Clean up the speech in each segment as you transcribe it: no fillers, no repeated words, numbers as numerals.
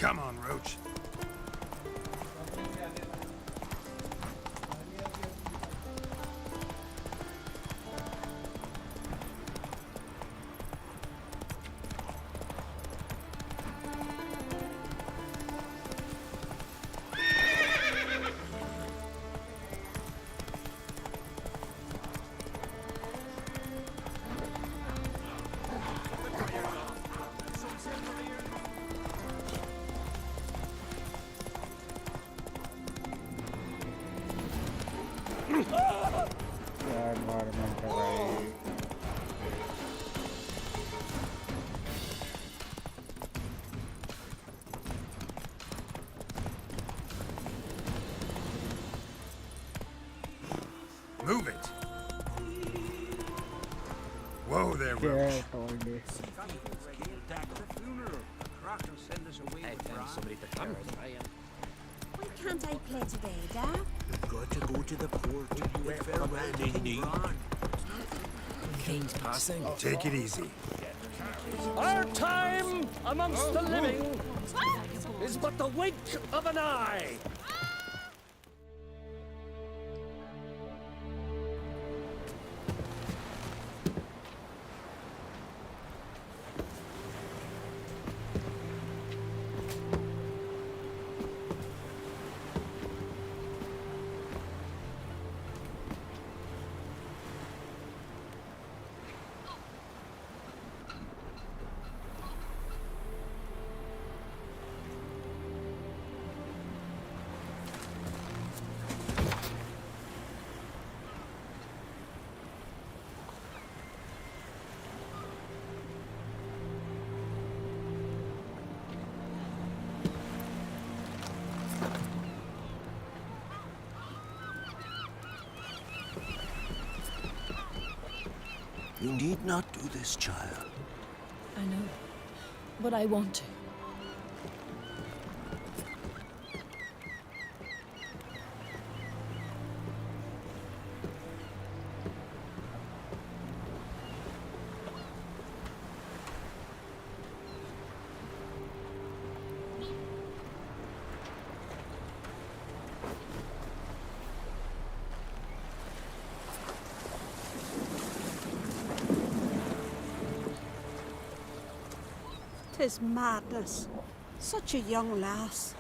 Come on, Roach. Environment है भाई। Move it. Whoa there, Roach. Why can't I play together? Got to go to the port. Bid farewell to the run. King's passing. Take it easy. Our time amongst the living is but the wink of an eye. You need not do this, child. I know, but I want to. Tis madness. Such a young lass.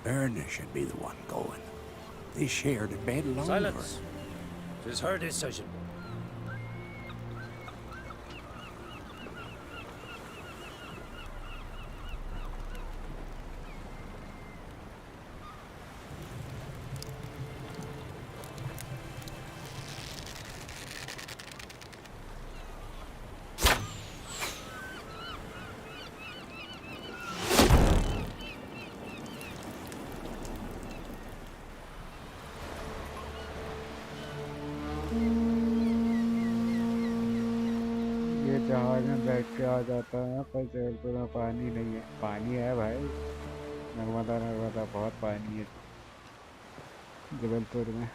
Erna should be the one going. They shared a bed longer. Silence. 'Tis her decision. जहाज में बैठ के आ जाता है पर जबलपुर में पानी नहीं है। पानी है भाई, नर्मदा नर्मदा बहुत पानी है जबलपुर में।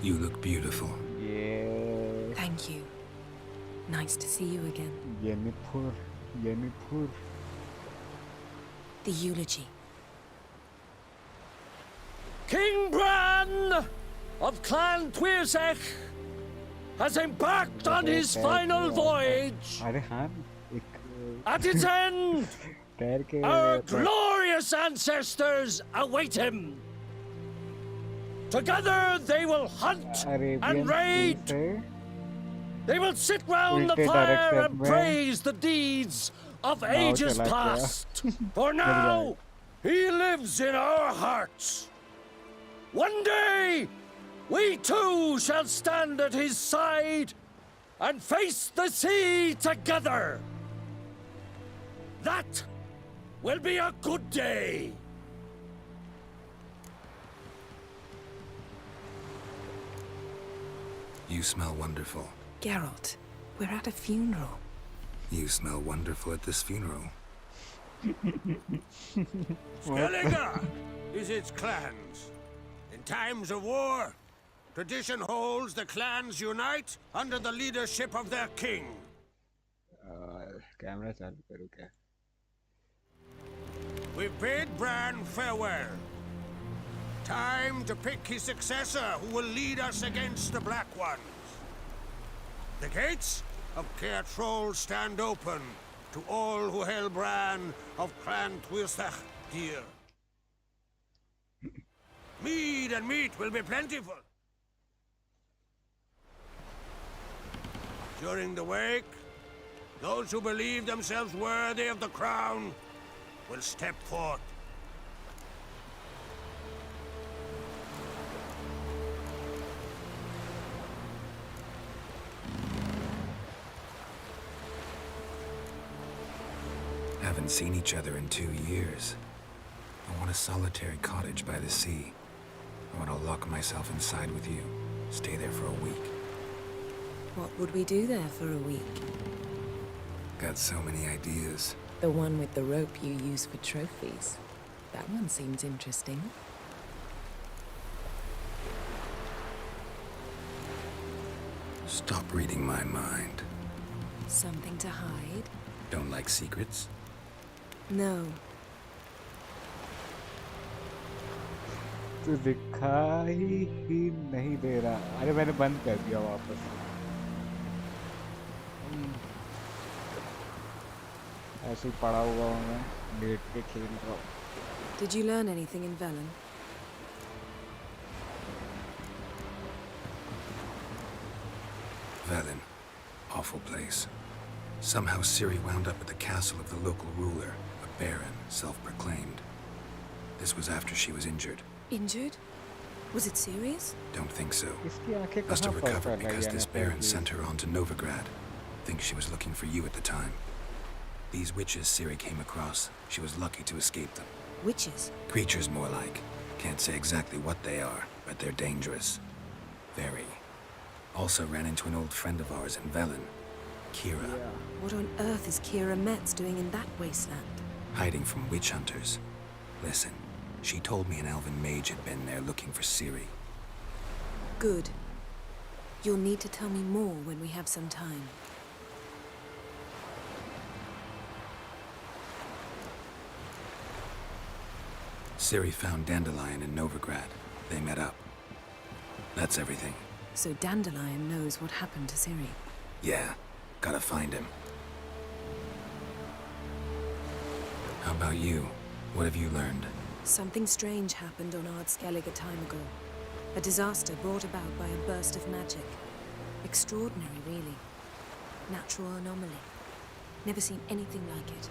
You look beautiful. ये Thank you. Nice to see you again. येनीपुर The eulogy. King Bran of Clan Twirsech has embarked on his final voyage. अरे हाँ एक At its end, पैर के our glorious ancestors await him. Together they will hunt and raid. They will sit round the fire and praise the deeds of ages past. For now, he lives in our hearts. One day, we too shall stand at his side and face the sea together. That will be a good day. You smell wonderful. Geralt, we're at a funeral. You smell wonderful at this funeral. Skellige is its clans. In times of war, tradition holds the clans unite under the leadership of their king. Camera चालू करूँ क्या? We've bid Bran farewell. Time to pick his successor who will lead us against the Black Ones. The gates of Caer Troll stand open to all who hail Bran of Clan Tuirsach dear. Mead and meat will be plentiful. During the wake, those who believe themselves worthy of the crown will step forth. Haven't seen each other in 2 years. I want a solitary cottage by the sea. I want to lock myself inside with you. Stay there for a week. What would we do there for a week? Got so many ideas. The one with the rope you use for trophies. That one seems interesting. Stop reading my mind. Something to hide? Don't like secrets? No. तो दिखाई ही नहीं दे रहा। अरे मैंने बंद कर दिया वापस। ऐसे ही पड़ा हुआ हूँ मैं, लेट के खेल रहा हूँ। Did you learn anything in Velen? Velen. Awful place. Somehow Ciri wound up at the castle of the local ruler, a baron, self-proclaimed. This was after she was injured. Injured? Was it serious? Don't think so. इसकी आंखें Must कहाँ have पर recovered फैलाई because है this ना baron फिर sent her on to Novigrad. Think she was looking for you at the time. These witches Ciri came across, she was lucky to escape them. Witches? Creatures more like. Can't say exactly what they are, but they're dangerous. Very. Also ran into an old friend of ours in Velen, Kira. What on earth is Kira Metz doing in that wasteland? Hiding from witch hunters. Listen, she told me an elven mage had been there looking for Ciri. Good. You'll need to tell me more when we have some time. Ciri found Dandelion in Novigrad. They met up. That's everything. So Dandelion knows what happened to Ciri. Yeah, gotta find him. How about you? What have you learned? Something strange happened on Ardskellig a time ago. A disaster brought about by a burst of magic. Extraordinary, really. Natural anomaly. Never seen anything like it.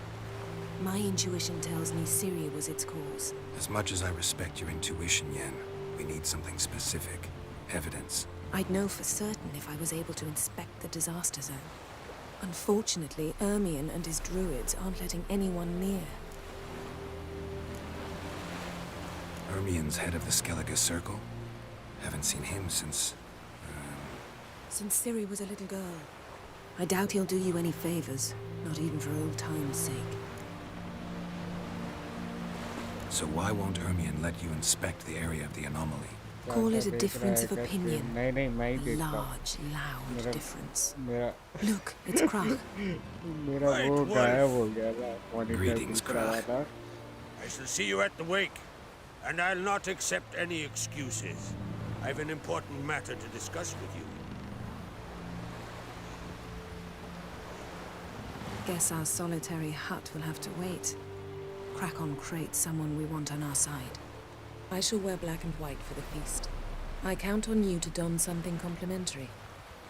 My intuition tells me Ciri was its cause. As much as I respect your intuition, Yen, we need something specific. Evidence. I'd know for certain if I was able to inspect the disaster zone. Unfortunately, Ermion and his druids aren't letting anyone near. Ermion's head of the Skellige Circle? Haven't seen him since... Since Ciri was a little girl. I doubt he'll do you any favors, not even for old time's sake. So why won't Ermion let you inspect the area of the anomaly? Call it a difference of opinion. नहीं मैं ही A देखता हूँ। large, loud difference. मेरा Look, it's Krach. मेरा वो गायब हो गया था। मॉनिटर Greetings, दिख रहा Krach. था। I shall see you at the wake, and I'll not accept any excuses. I've an important matter to discuss with you. Guess our solitary hut will have to wait. Crack on crate someone we want on our side. I shall wear black and white for the feast. I count on you to don something complimentary.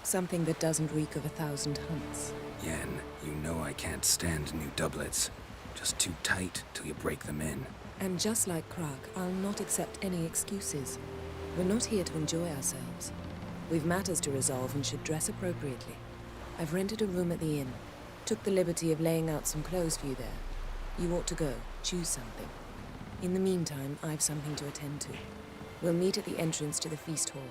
Something that doesn't reek of 1,000 hunts. Yen, you know I can't stand new doublets. Just too tight till you break them in. And just like Krach, I'll not accept any excuses. We're not here to enjoy ourselves. We've matters to resolve and should dress appropriately. I've rented a room at the inn. Took the liberty of laying out some clothes for you there. You ought to go. Choose something. In the meantime, I've something to attend to. We'll meet at the entrance to the feast hall.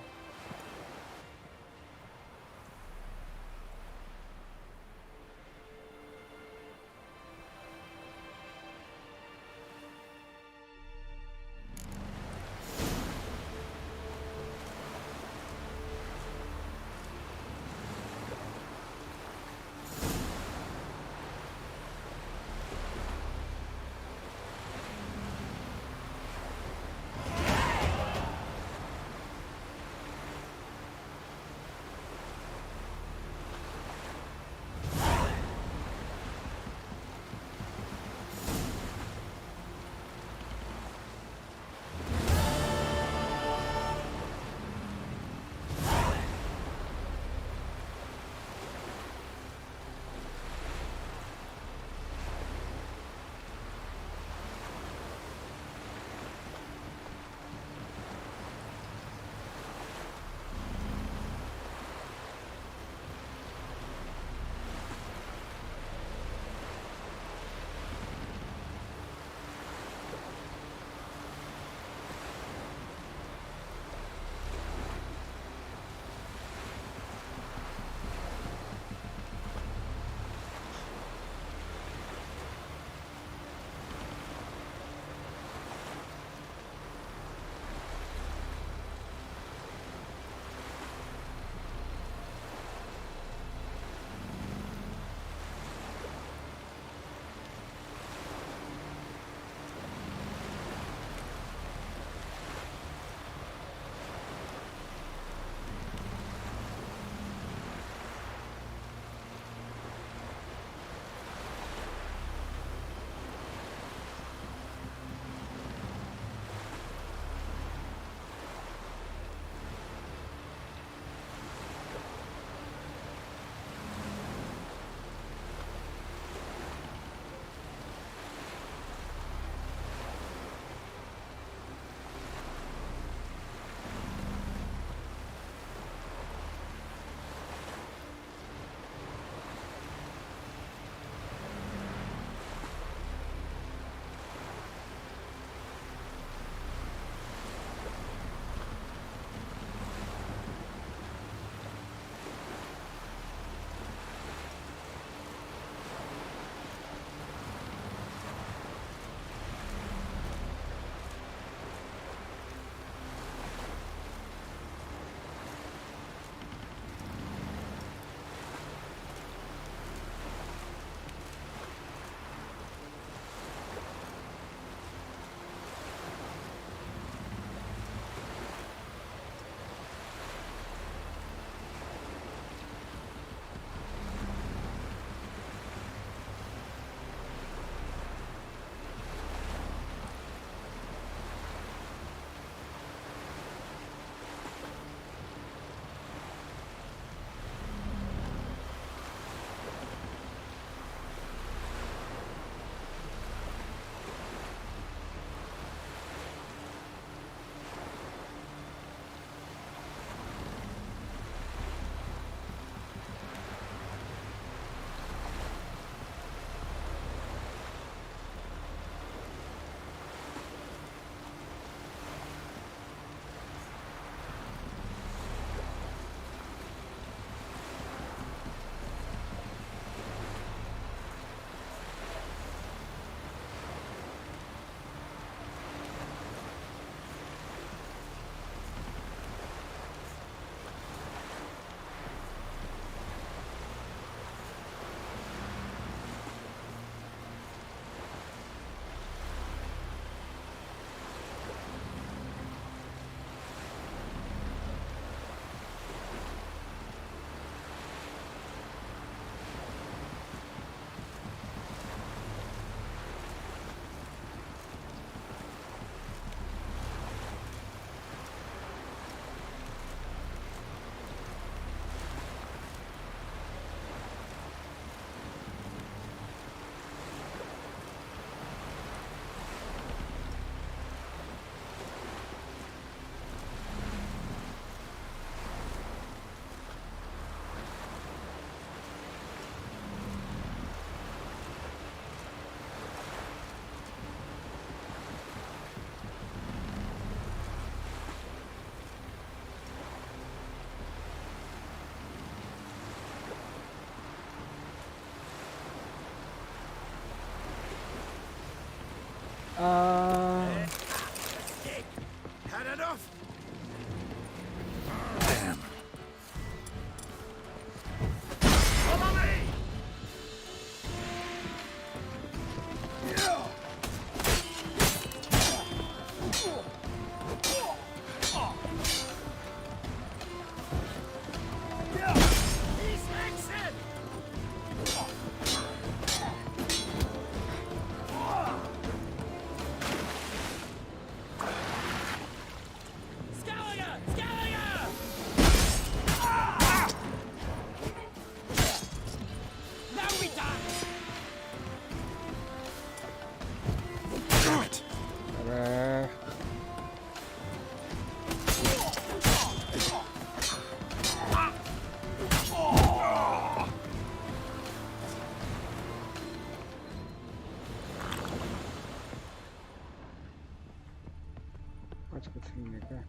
कुछ नहीं है क्या?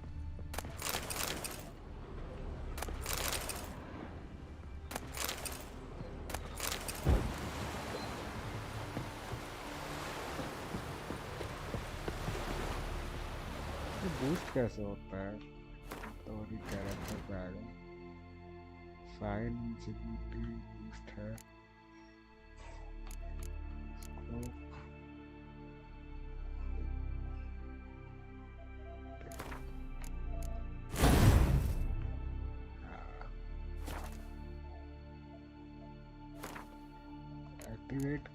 Boost कैसे होता है? Story character पे आ गया। Sign इंसिग्निटी boost है। एक्टिवेट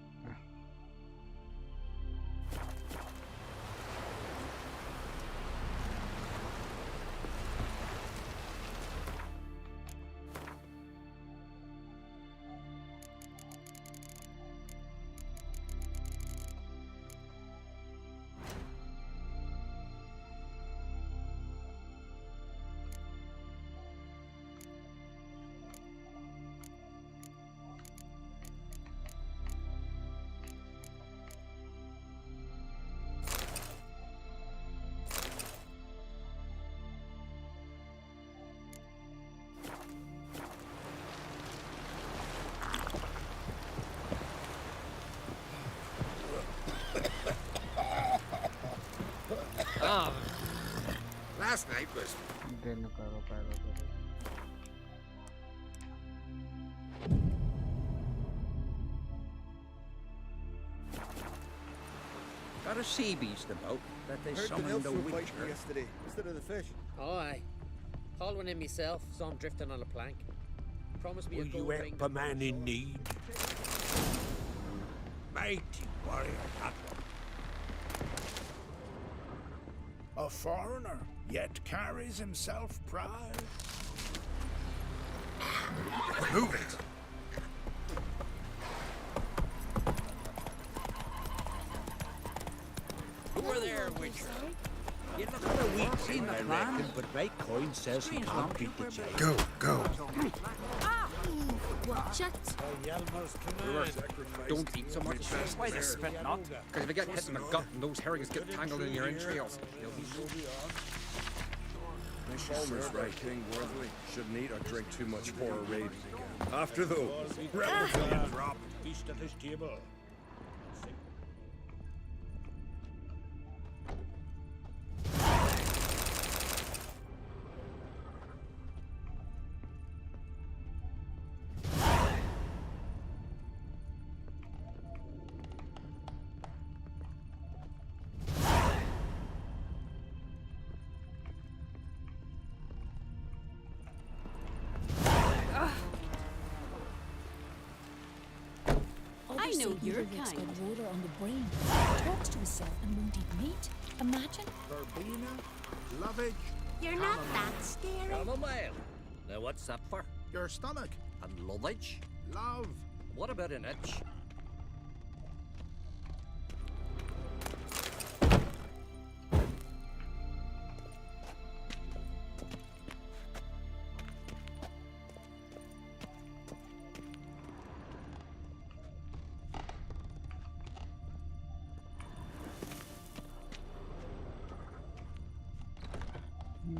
Last night was दिन करो पहले करो। Got a sea beast about that they Heard the summoned a elf were fighting witcher. yesterday instead of the fish. Oh, aye. Called one in myself, saw him drifting on a plank. Promised me will a you gold ring. help a man in need? Mighty warrior, that one. A foreigner, yet carries himself proud. Move it! Who are there, witcher? You look at a weak scene, I reckon, but right coin says he can't beat the giant. Go, go. Watch it. Don't eat so much. Why the spit not? Because if you get hit in the gut and those herrings get tangled in your entrails, you'll be so Palmer's right, King Worthley. Shouldn't eat or drink too much for a raid. After those, Drop. Feast at his table. I know your Rick's kind. got water on the brain. Talks to himself and won't eat meat. Imagine. Verbena, lovage, You're not that scary. Chamomile. Now what's that for? your stomach, And lovage? love. What about an itch?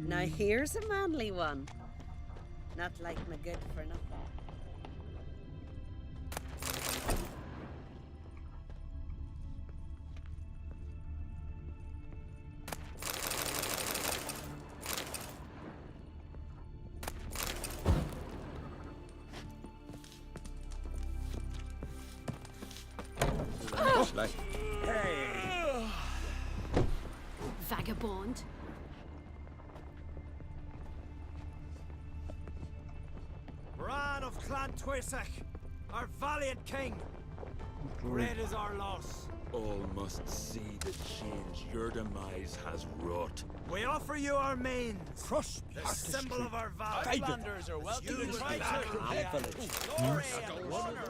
Now here's a manly one. Not like my good for nothing. like. Vagabond. Bran of Clan Twisach, our valiant king. Great is our loss. All must see the change your demise has wrought. We offer you our mains, the symbol of our valor. Highlanders are welcome to try to village. Glory and honor.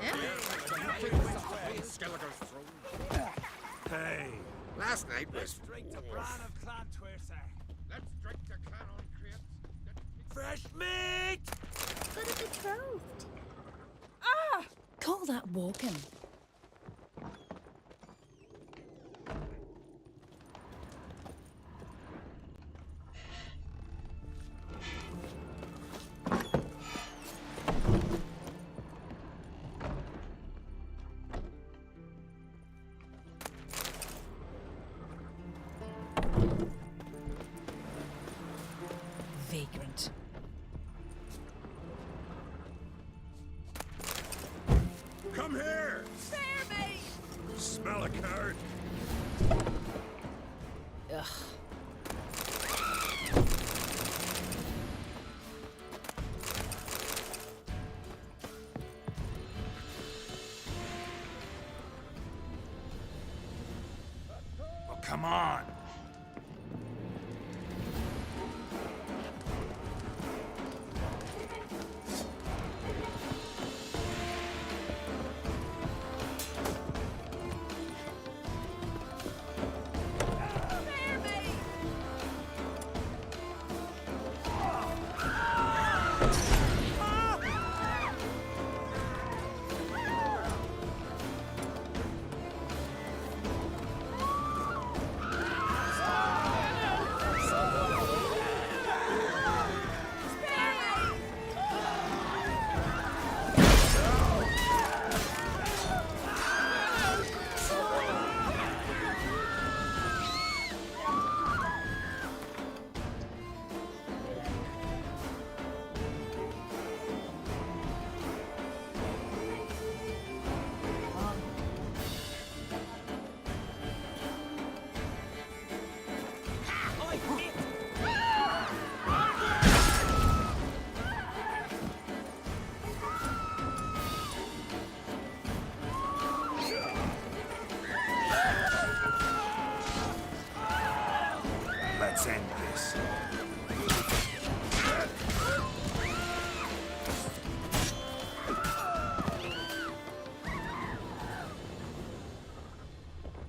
Hey, last night Let's was drink to Bran of Clan Twisach. Let's drink to Clan on Crepes. Fresh meat! Got a betrothed. Call that walking. vagrant. Come here! Spare me! Smell a card? Ugh. Well, come on. Let's end this.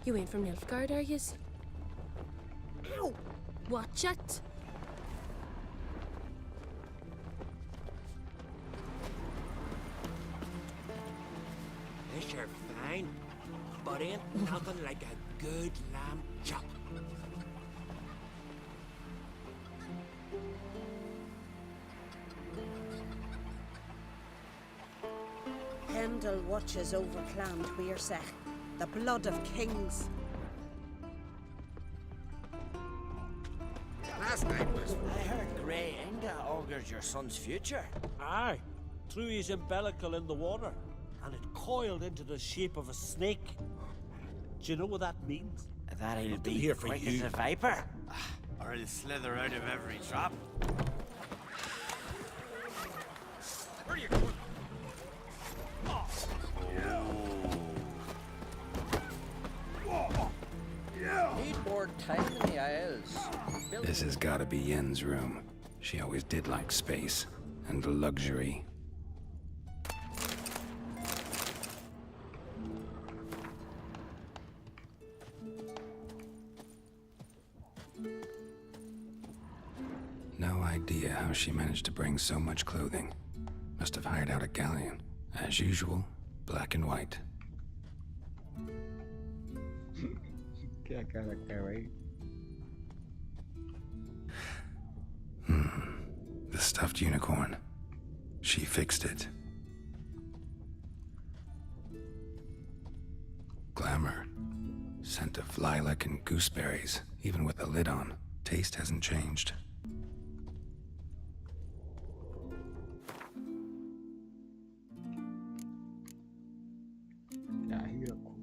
You ain't from Nilfgaard, are yous? Ow! Watch it! This are fine, but ain't nothing like a good lamb chop. Pendle watches over Clan Tweersech, the blood of kings. Last night was... I heard Grey Inga augurs your son's future. Aye, threw his umbilical in the water, and it coiled into the shape of a snake. Do you know what that means? That he'll be here for quick you. as a viper. Or he'll slither out of every trap. Where are you going? Need more time in the aisles. This has gotta be Yen's room. She always did like space and luxury. No idea how she managed to bring so much clothing. Must have hired out a galleon. As usual, black and white. क्या क्या लगता है भाई? The stuffed unicorn. She fixed it. Glamour. Scent of lilac and gooseberries, even with the lid on. Taste hasn't changed. क्या ही रखूं?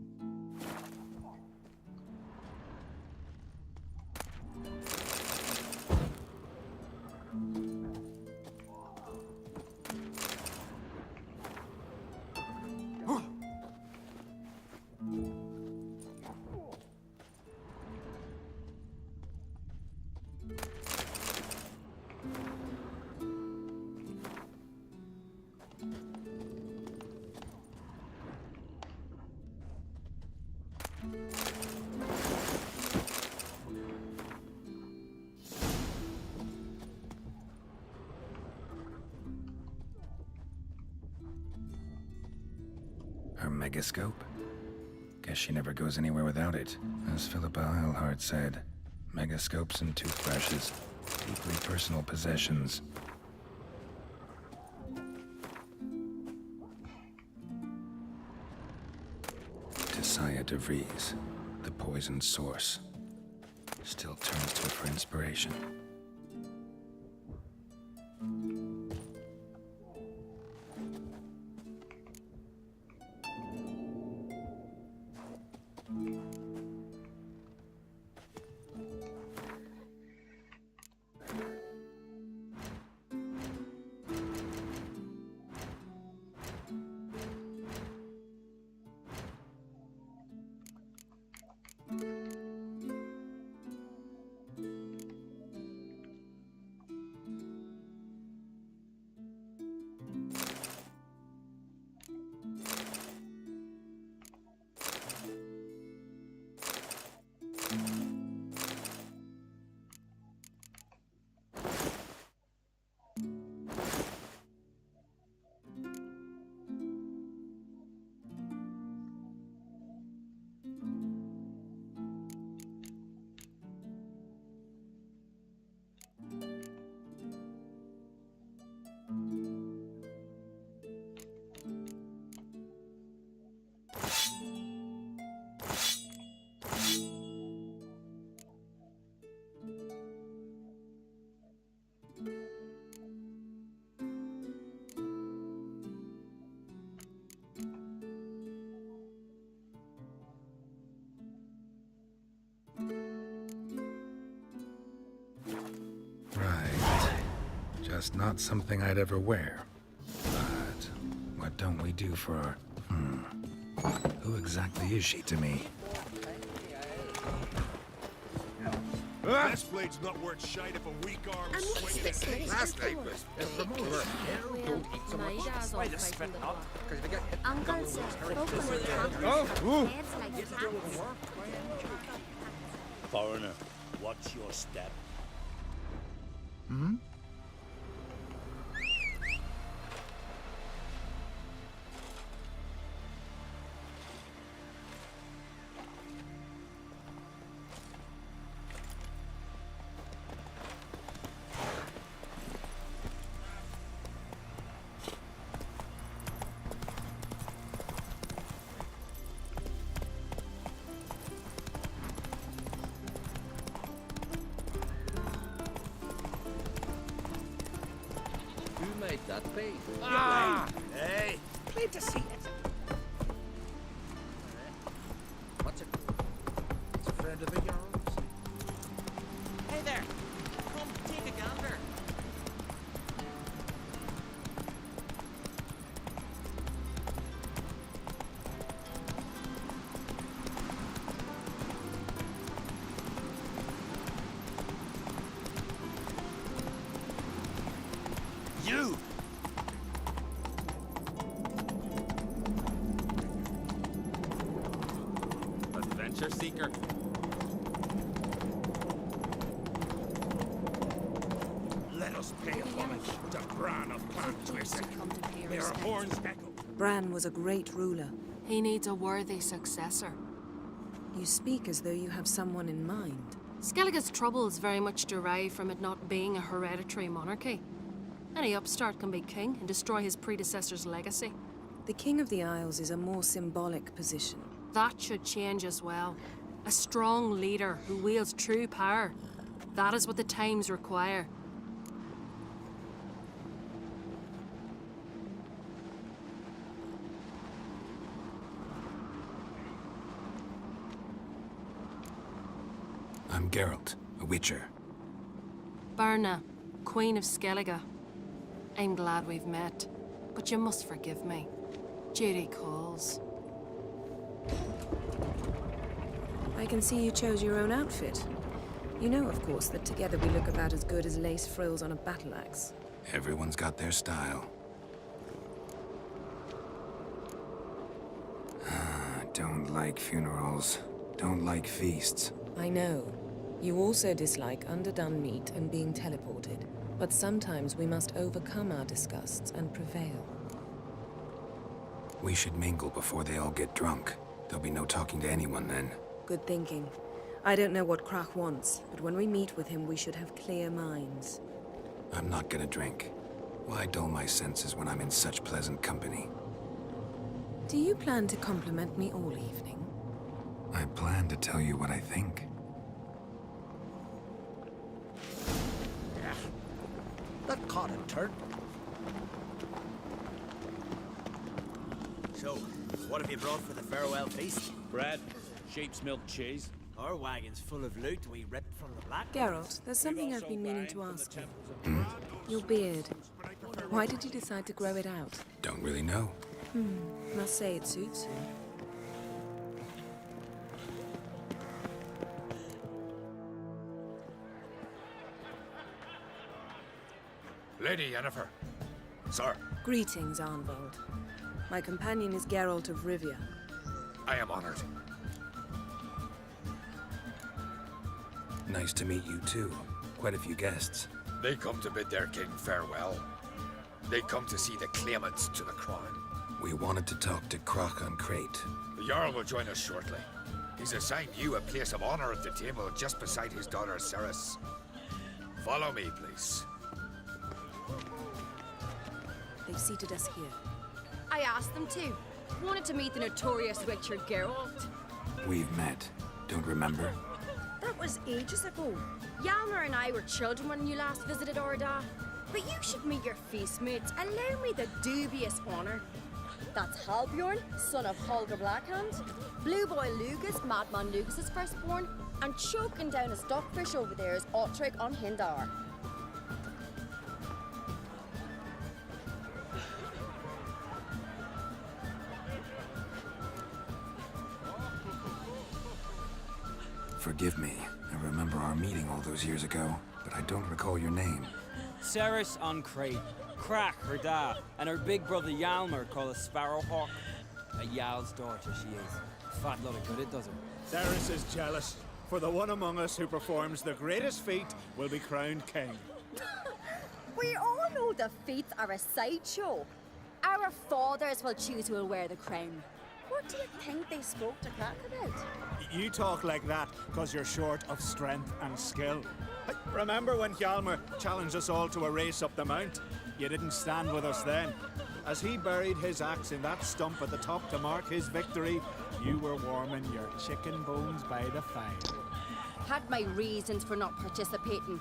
Her megascope? Guess she never goes anywhere without it. As Philippa Eilhart said, megascopes and toothbrushes, deeply personal possessions. Tisaya DeVries, the poisoned source, still turns to it for inspiration. Just not something I'd ever wear. But what don't we do for our... Who exactly is she to me? Best blade's not worth shite if a weak arm swings. Last night was don't eat so much. Why the spit up? Because if you get hit, Uncle said, Foreigner, watch your step. who made that be? Hey, Glad to see it. What's it? It's a friend of yours. hey there. Come take a gander. You! Adventure seeker. Let us pay homage to Bran of Clan Twist. May our horns echo. Bran was a great ruler. He needs a worthy successor. You speak as though you have someone in mind. Skellige's troubles very much derive from it not being a hereditary monarchy. Any upstart can be king and destroy his predecessor's legacy. The King of the Isles is a more symbolic position. That should change as well. A strong leader who wields true power. That is what the times require. I'm Geralt, a witcher. Berna, Queen of Skellige. I'm glad we've met, but you must forgive me. Duty calls. I can see you chose your own outfit. You know, of course, that together we look about as good as lace frills on a battle axe. Everyone's got their style. Don't like funerals. Don't like feasts. I know. You also dislike underdone meat and being teleported. But sometimes we must overcome our disgusts and prevail. We should mingle before they all get drunk. There'll be no talking to anyone then. Good thinking. I don't know what Krach wants, but when we meet with him, we should have clear minds. I'm not gonna drink. Why dull my senses when I'm in such pleasant company? Do you plan to compliment me all evening? I plan to tell you what I think. That caught a turn. So, what have you brought for the farewell feast? Bread, sheep's milk cheese. Our wagon's full of loot we ripped from the black. Geralt, there's something I've been meaning to ask you. Your beard. Why did you decide to grow it out? Don't really know. Must say it suits you. Lady Yennefer. Sir, Greetings, Arnvold. My companion is Geralt of Rivia. I am honored. Nice to meet you too. Quite a few guests. They come to bid their king farewell. They come to see the claimants to the crown. We wanted to talk to Krach on Crate. The Jarl will join us shortly. He's assigned you a place of honor at the table just beside his daughter Ceres. Follow me, please. They've seated us here. I asked them to. Wanted to meet the notorious Witcher Geralt. We've met. Don't remember? That was ages ago. Yalmer and I were children when you last visited Orda. But you should meet your feast mates. Allow me the dubious honor. That's Halbjorn, son of Holger Blackhand. Blue Boy Lugas, Madman Lugas' firstborn. And choking down a stockfish over there is Otrek on Hindar. forgive me. I remember our meeting all those years ago, but I don't recall your name. Ceres on Crate, Crack her da, and her big brother Yalmer called a Sparrowhawk. A Yal's daughter she is. Fat lot of good it does her. Ceres is jealous, for the one among us who performs the greatest feat will be crowned king. We all know the feats are a sideshow. Our fathers will choose who will wear the crown. What do you think they spoke to Crack about? You talk like that because you're short of strength and skill. Remember when Hjalmar challenged us all to a race up the mount? You didn't stand with us then. As he buried his axe in that stump at the top to mark his victory, you were warming your chicken bones by the fire. Had my reasons for not participating,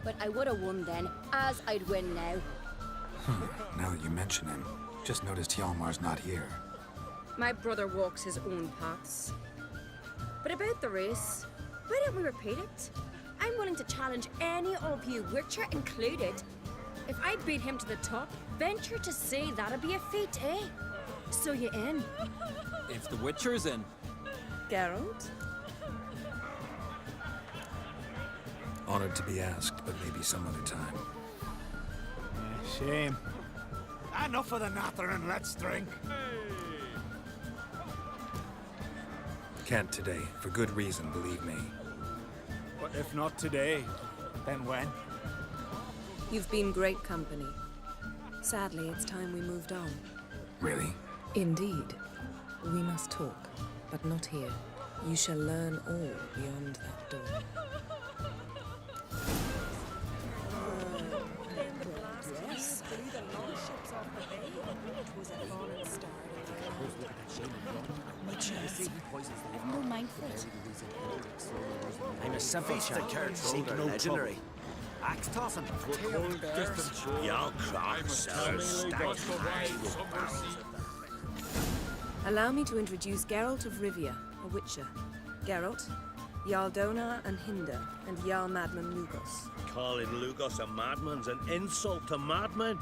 but I would have won then, as I'd win now. Now that you mention him, just noticed Hjalmar's not here. My brother walks his own paths. But about the race, why don't we repeat it? I'm willing to challenge any of you, Witcher included. If I beat him to the top, venture to say that'd be a feat, eh? So you in? If the Witcher's in. Geralt? Honored to be asked, but maybe some other time. Shame. Enough of the nattering, let's drink. Can't today, for good reason, believe me. But if not today, then when? You've been great company. Sadly, it's time we moved on. Really? Indeed. We must talk, but not here. You shall learn all beyond that door. No mind for it. I'm a simple chap, seek no legendary. Axe tossing, cold distance. Y'all croc sellers stacked high with barrels. Allow me to introduce Geralt of Rivia, a Witcher. Geralt, Jarl Dona and Hinder, and Jarl Madman Lugos. Calling Lugos a madman's an insult to madmen.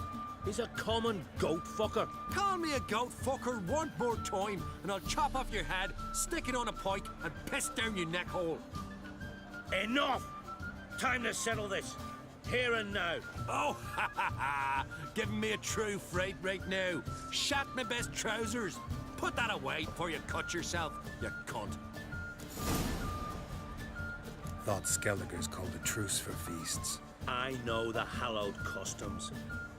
He's a common goat fucker. Call me a goat fucker one more time, and I'll chop off your head, stick it on a pike, and piss down your neck hole. Enough! Time to settle this. Here and now. Oh, ha ha ha! Giving me a true fright right now. Shat my best trousers. Put that away before you cut yourself, you cunt. Thought Skelliger's called a truce for feasts. I know the hallowed customs.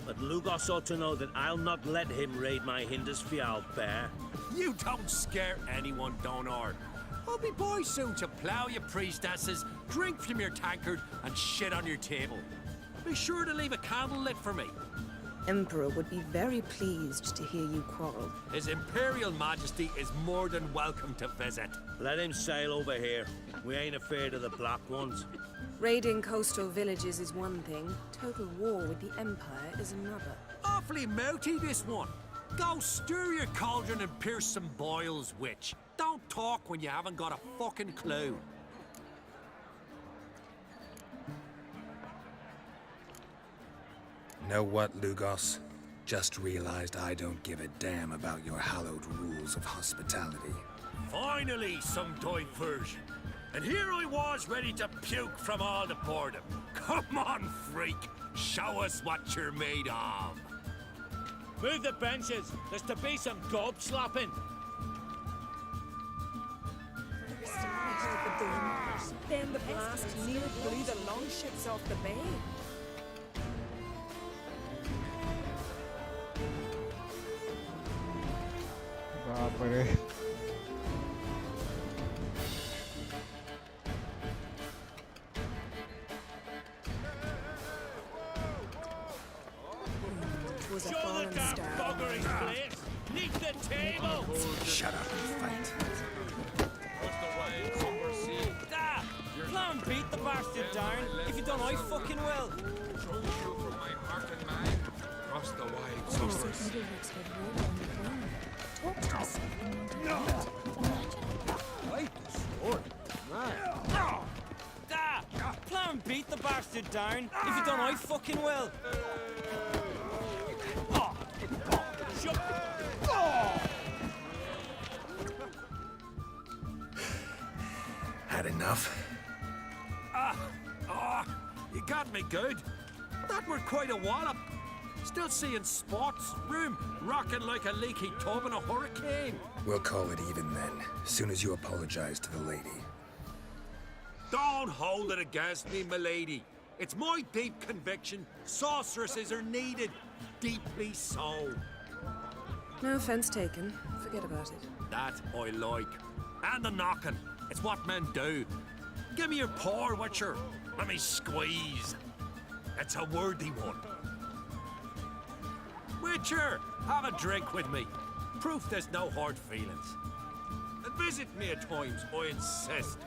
But Lugos ought to know that I'll not let him raid my Hinders Fial bear. You don't scare anyone, Donar. I'll be boy soon to plough your priestesses, drink from your tankard, and shit on your table. Be sure to leave a candle lit for me. Emperor would be very pleased to hear you quarrel. His Imperial Majesty is more than welcome to visit. Let him sail over here. We ain't afraid of the Black Ones. Raiding coastal villages is one thing. Total war with the Empire is another. Awfully mouty, this one. Go stir your cauldron and pierce some boils, witch. Don't talk when you haven't got a fucking clue. Know what, Lugos? Just realized I don't give a damn about your hallowed rules of hospitality. Finally, some diversion. And here I was ready to puke from all the boredom. Come on, freak. Show us what you're made of. Move the benches. There's to be some gob slapping. Then the blast near blew the longships off the bay. बाप रे Was a fallen star. Neath the table! Shut up and fight. Da! Plan beat the bastard down. If you don't, I fucking will. From my heart and mind, across the wide sources. Talk to us. Da! Plan beat the bastard down. If you don't, I fucking will. Had enough? You got me good. That were quite a wallop. Still seeing spots, room rocking like a leaky tub in a hurricane. We'll call it even then, soon as you apologize to the lady. Don't hold it against me, milady. It's my deep conviction sorceresses are needed. Deeply so. No offense taken. Forget about it. That I like. And the knocking. It's what men do. Give me your paw, Witcher. Let me squeeze. It's a worthy one. Witcher, have a drink with me. Proof there's no hard feelings. And visit me at times, I insist.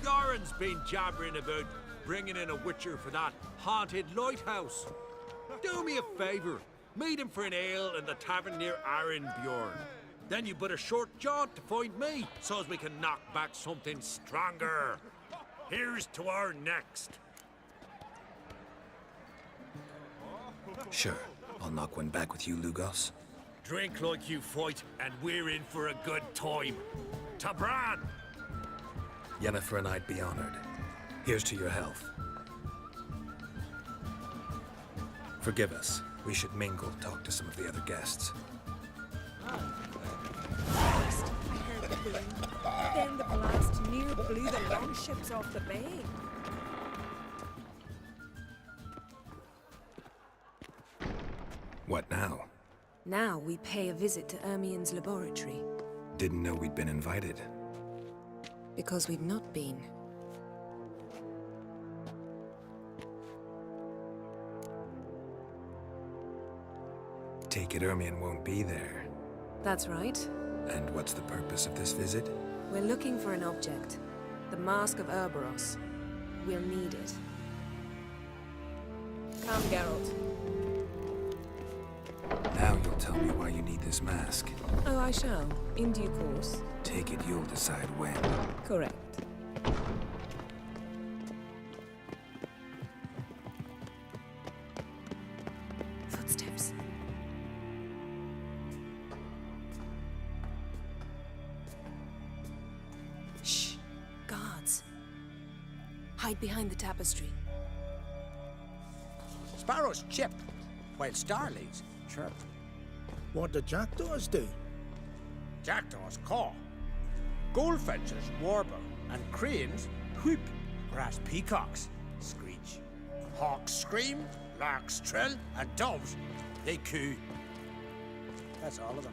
Goran's been jabbering about bringing in a Witcher for that haunted lighthouse. Do me a favour. Meet him for an ale in the tavern near Arenbjorn. Then you but a short jaunt to find me, so as we can knock back something stronger. Here's to our next. Sure, I'll knock one back with you, Lugos. Drink like you fight, and we're in for a good time. Tabran! Yennefer and I'd be honored. Here's to your health. Forgive us. We should mingle, talk to some of the other guests. First, I heard the boom. Then the blast near blew the longships off the bay. What now? Now we pay a visit to Ermien's laboratory. Didn't know we'd been invited. Because we've not been. Take it Ermien won't be there. That's right. And what's the purpose of this visit? We're looking for an object. The Mask of Cerberus. We'll need it. Come, Geralt. Now you'll tell me why you need this mask. Oh, I shall. In due course. Take it you'll decide when. Correct. Footsteps. Shh. Guards. Hide behind the tapestry. Sparrows chip, while starlings chirp. What do jackdaws do? Jackdaws caw. Goldfinches warble, and cranes whoop, whereas peacocks screech. Hawks scream, larks trill, and doves, they coo. That's all of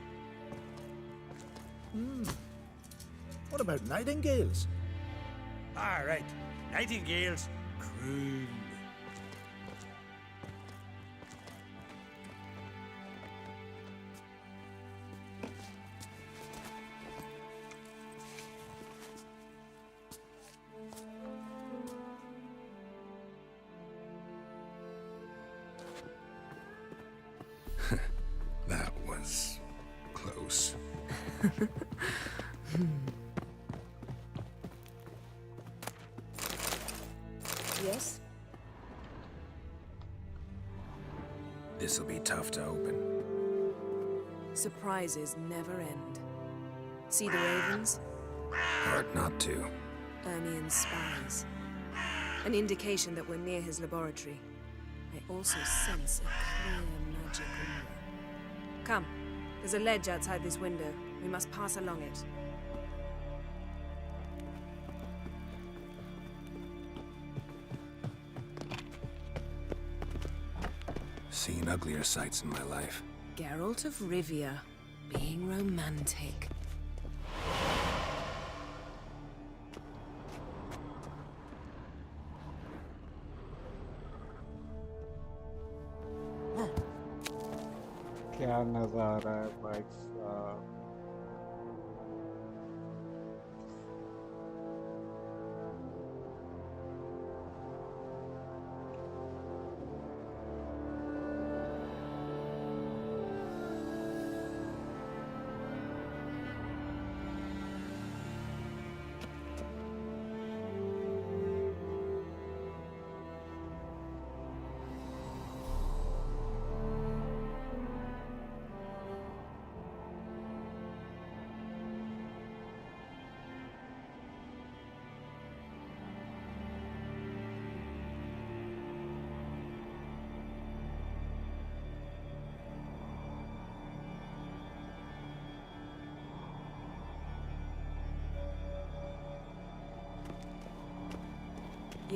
them. What about nightingales? All right, nightingales croon. That was close. Yes? This'll be tough to open. Surprises never end. See the ravens? Hard not to. Ermien's spies. An indication that we're near his laboratory. I also sense a clear magic aura. Come, there's a ledge outside this window. We must pass along it. Seen uglier sights in my life. Geralt of Rivia, being romantic. क्या नजारा है भाई साहब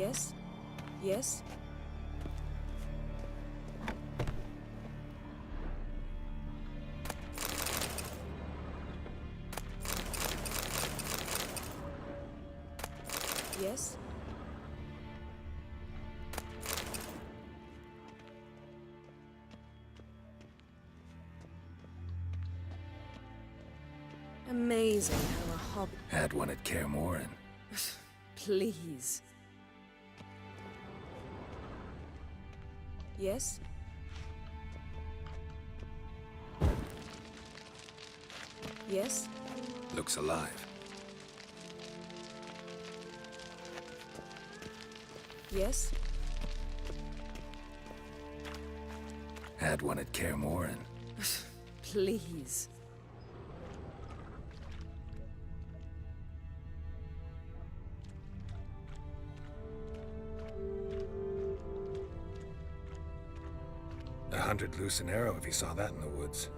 Yes? Yes? Yes? Amazing how a hobby... Had one at Kaer Morhen. Please. Yes? Yes? Looks alive. Yes? Had one at Kaer Morhen. Please. $100 loose an arrow if he saw that in the woods.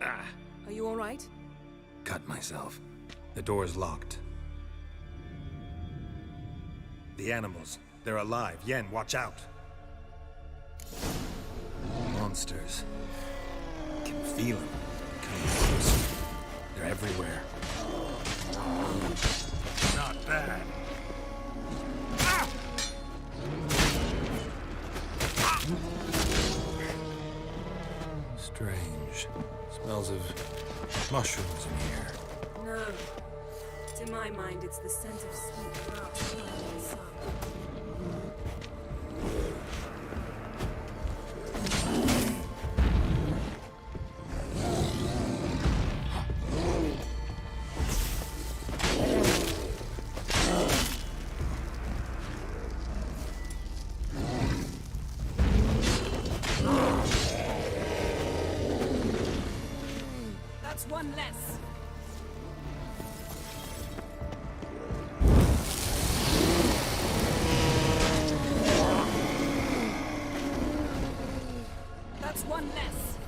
Are you all right? Cut myself. The door's locked. The animals. They're alive. Yen, watch out. Monsters. I can feel them. Coming closer. They're everywhere. Not bad. Ah! Strange. Smells of mushrooms in here. No. To my mind, it's the scent of sweet grass in the sun. That's one less. That's one less.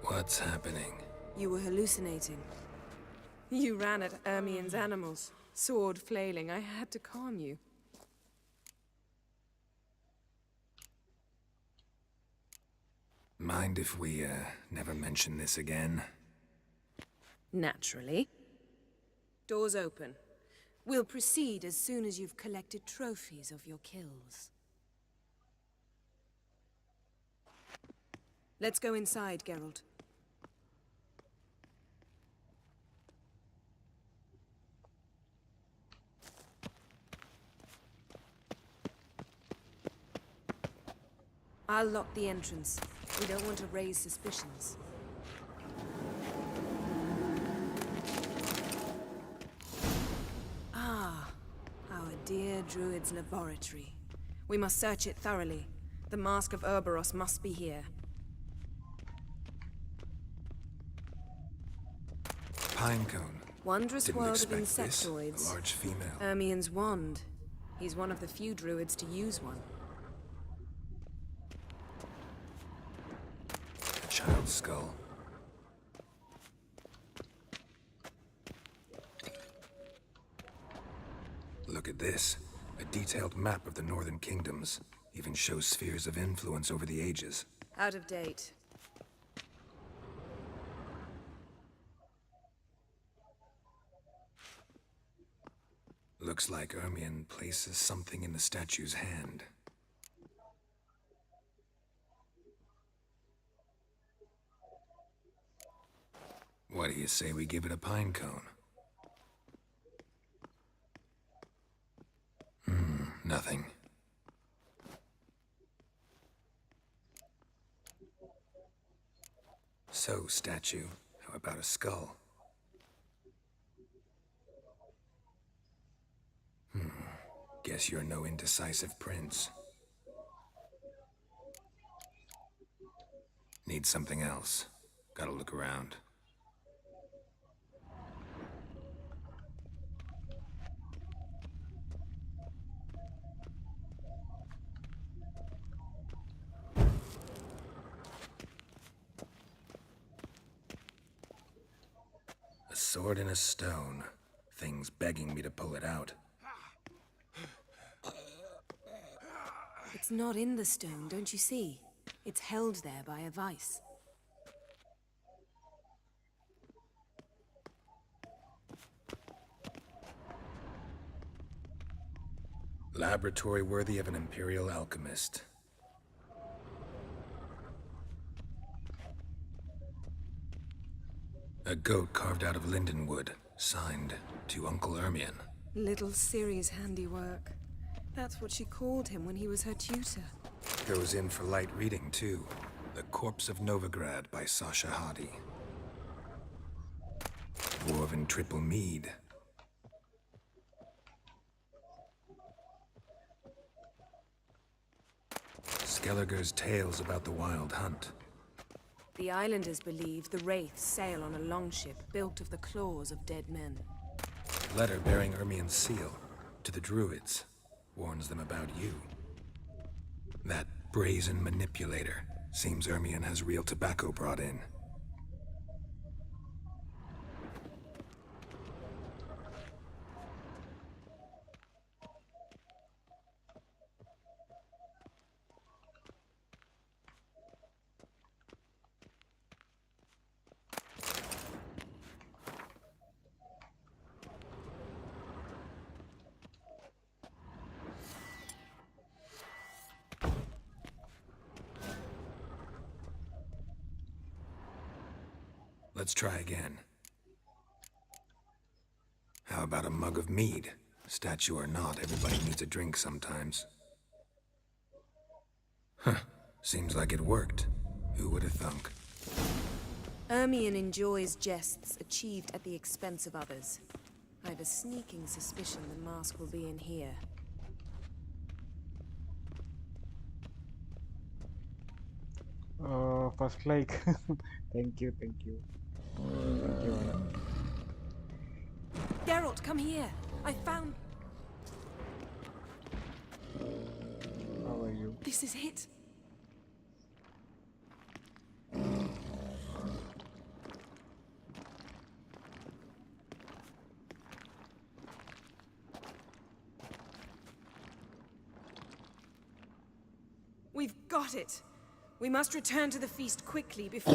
What's happening? You were hallucinating. You ran at Ermien's animals, sword flailing. I had to calm you. Mind if we, never mention this again? Naturally. Doors open. We'll proceed as soon as you've collected trophies of your kills. Let's go inside, Geralt. I'll lock the entrance. We don't want to raise suspicions. Ah, our dear druid's laboratory. We must search it thoroughly. The Mask of Ouroboros must be here. Pinecone. Wondrous Didn't world of expect this. insectoids. A large female. Ermien's wand. He's one of the few druids to use one. A child's skull. Look at this. A detailed map of the Northern Kingdoms. Even shows spheres of influence over the ages. Out of date. Looks like Ermien places something in the statue's hand. What do you say we give it a pine cone? Nothing. So, statue, how about a skull? Guess you're no indecisive prince. Need something else. Gotta look around. A sword and a stone. Thing's begging me to pull it out. It's not in the stone, don't you see? It's held there by a vice. Laboratory worthy of an imperial alchemist. A goat carved out of linden wood, signed to Uncle Ermion. Little Ciri's handiwork. That's what she called him when he was her tutor. Goes in for light reading, too. The Corpse of Novigrad by Sasha Hadi. Dwarven triple mead. Skelliger's tales about the wild hunt. The islanders believe the wraiths sail on a longship built of the claws of dead men. Letter bearing Ermion's seal to the druids. Warns them about you. That brazen manipulator. Seems Ermion has real tobacco brought in. Let's try again. How about a mug of mead? Statue or not, everybody needs a drink sometimes. Huh. Seems like it worked. Who would have thunk? Ermion enjoys jests achieved at the expense of others. I have a sneaking suspicion the mask will be in here. First like. Thank you. Thank you, madam. Geralt, come here. I found... How are you? This is it. We've got it. We must return to the feast quickly before...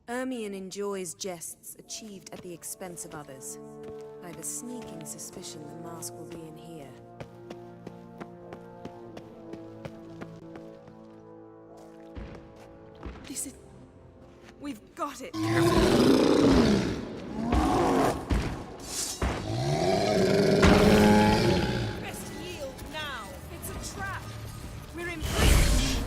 Ermion enjoys jests achieved at the expense of others. I have a sneaking suspicion the mask will be in here. This is... We've got it! Best yield now! It's a trap! We're in prison!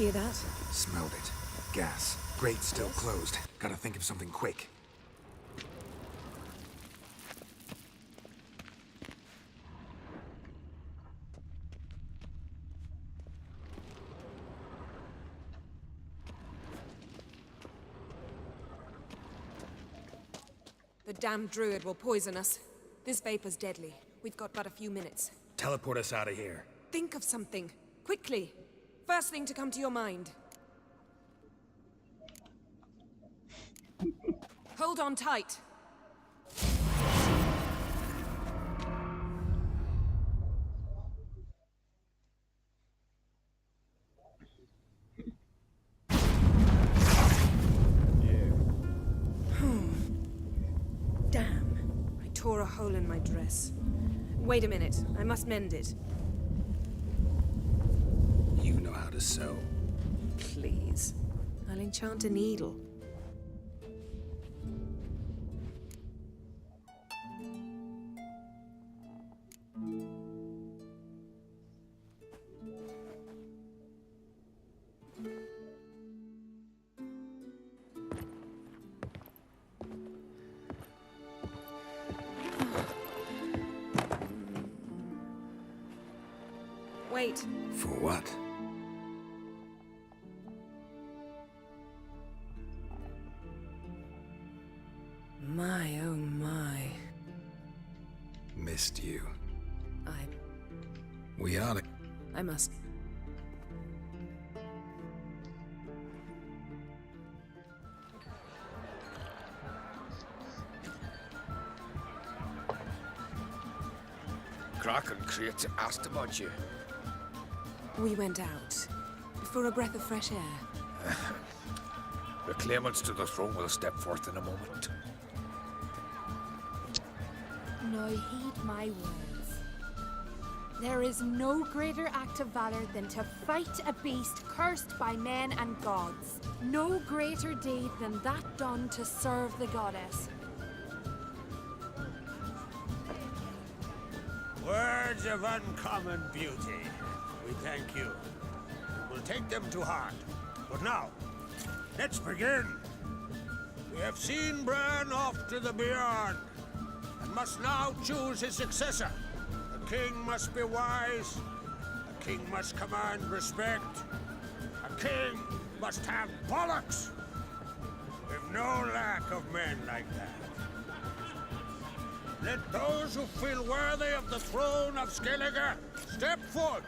hear that? Smelled it. Gas. Grate still closed. Gotta think of something quick. The damned druid will poison us. This vapor's deadly. We've got but a few minutes. Teleport us out of here. Think of something. Quickly. First thing to come to your mind. Hold on tight. Damn. I tore a hole in my dress. Wait a minute. I must mend it. You know how to sew. Please. I'll enchant a needle. Wait. For what? My, oh my. Missed you. We oughta... I must... Kraken creates asked about you. We went out. For a breath of fresh air. The claimants to the throne will step forth in a moment. Now heed my words. There is no greater act of valor than to fight a beast cursed by men and gods. No greater deed than that done to serve the goddess. Words of uncommon beauty. We thank you. We'll take them to heart. But now, let's begin. We have seen Bran off to the beyond, and must now choose his successor. A king must be wise. A king must command respect. A king must have bollocks. We've no lack of men like that. Let those who feel worthy of the throne of Skellige step forward.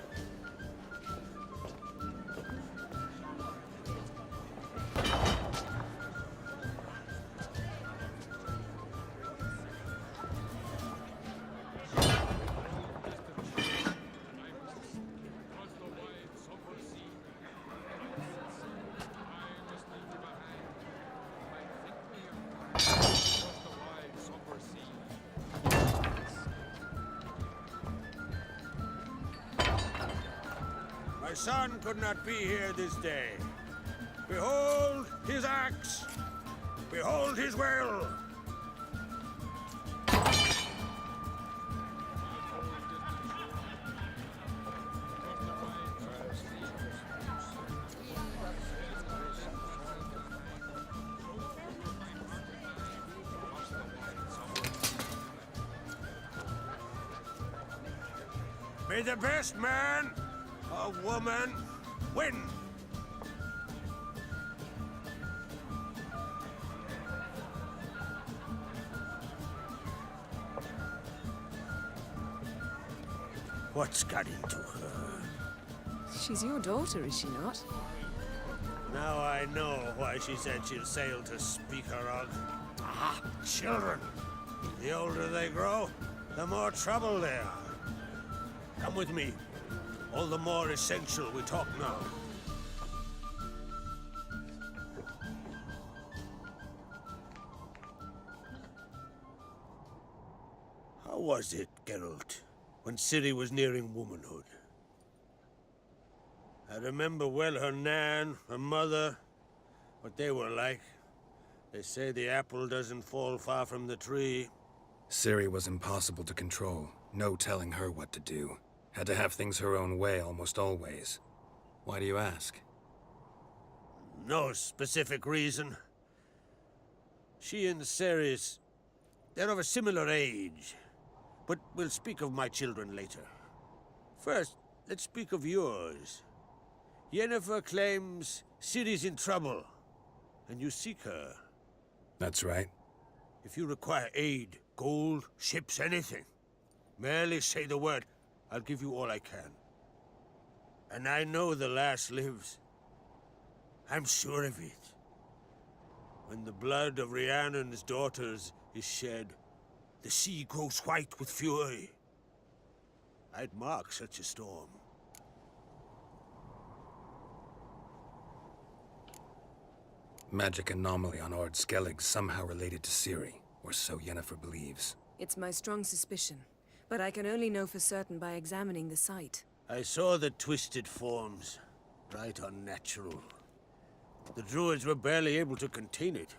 My son could not be here this day. Behold his axe. Behold his will. May the best man or woman win. What's got into her? She's your daughter, is she not? Now I know why she said she'll sail to speak her of. Ah, children. The older they grow, the more trouble they are. Come with me. All the more essential we talk now. How was it, Geralt, when Ciri was nearing womanhood? I remember well her nan, her mother, what they were like. They say the apple doesn't fall far from the tree. Ciri was impossible to control. No telling her what to do. Had to have things her own way almost always. Why do you ask? No specific reason. She and Ceres, they're of a similar age. But we'll speak of my children later. First, let's speak of yours. Yennefer claims Ciri's in trouble, and you seek her. That's right. If you require aid, gold, ships, anything, merely say the word. I'll give you all I can. And I know the lass lives. I'm sure of it. When the blood of Rhiannon's daughters is shed, the sea grows white with fury. I'd mark such a storm. Magic anomaly on Ard Skellig somehow related to Ciri, or so Yennefer believes. It's my strong suspicion, but I can only know for certain by examining the site. I saw the twisted forms. Right unnatural. The druids were barely able to contain it.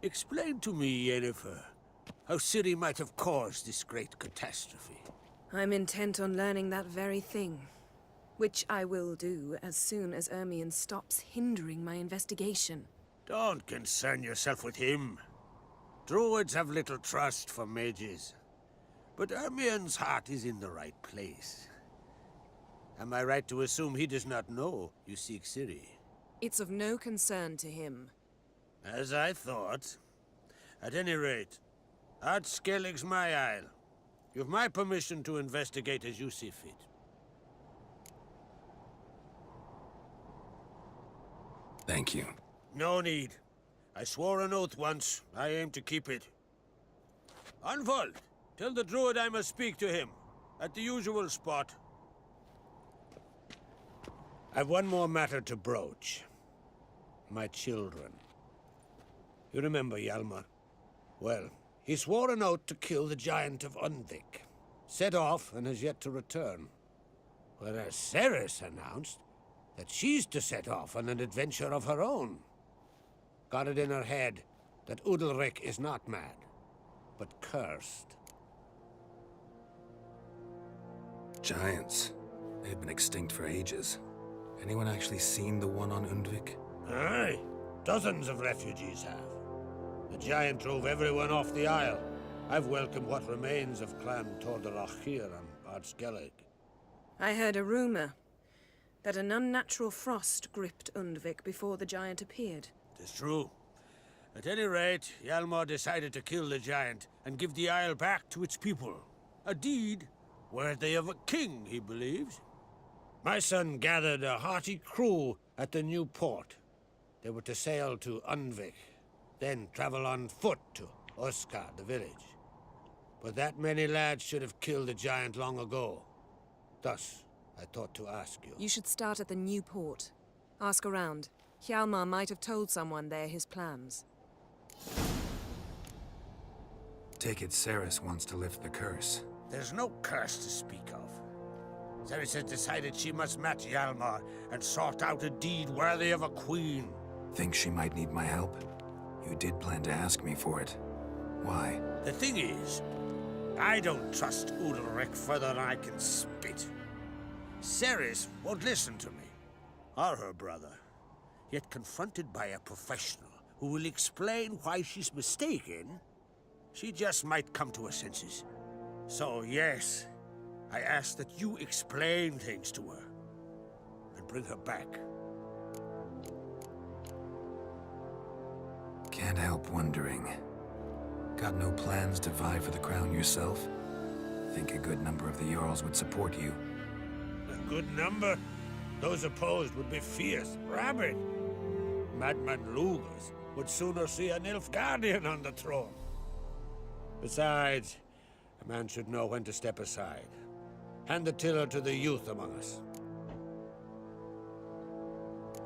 Explain to me, Yennefer, how Ciri might have caused this great catastrophe. I'm intent on learning that very thing, which I will do as soon as Ermion stops hindering my investigation. Don't concern yourself with him. Druids have little trust for mages. But Ermion's heart is in the right place. Am I right to assume he does not know you seek Ciri? It's of no concern to him. As I thought. At any rate, Ard Skellig's my isle. You've my permission to investigate as you see fit. Thank you. No need. I swore an oath once. I aim to keep it. Unfold. Tell the druid I must speak to him. At the usual spot. I've one more matter to broach. My children. You remember Hjalmar? Well, he swore an oath to kill the giant of Undvik. Set off and has yet to return. Whereas Ceres announced that she's to set off on an adventure of her own. Got it in her head that Udalric is not mad, but cursed. Giants. They've been extinct for ages. Anyone actually seen the one on Undvik? Aye. Dozens of refugees have. The giant drove everyone off the isle. I've welcomed what remains of Clan Tordarach here on Ard Skellig. I heard a rumor that an unnatural frost gripped Undvik before the giant appeared. It's true. At any rate, Hjalmar decided to kill the giant and give the isle back to its people. A deed worthy of a king, he believes. My son gathered a hearty crew at the new port. They were to sail to Undvik, then travel on foot to Oskar, the village. But that many lads should have killed the giant long ago. Thus, I thought to ask you. You should start at the new port. Ask around. Hjalmar might have told someone there his plans. Take it Ceres wants to lift the curse. There's no curse to speak of. Ceres has decided she must match Hjalmar and sort out a deed worthy of a queen. Think she might need my help? You did plan to ask me for it. Why? The thing is, I don't trust Udalric further than I can spit. Ceres won't listen to me, or her brother. Yet confronted by a professional who will explain why she's mistaken, she just might come to her senses. So yes, I ask that you explain things to her and bring her back. Can't help wondering. Got no plans to vie for the crown yourself? Think a good number of the Jarls would support you. A good number? Those opposed would be fierce, rabid. Madman Lugas would sooner see an Nilfgaardian on the throne. Besides, a man should know when to step aside. Hand the tiller to the youth among us.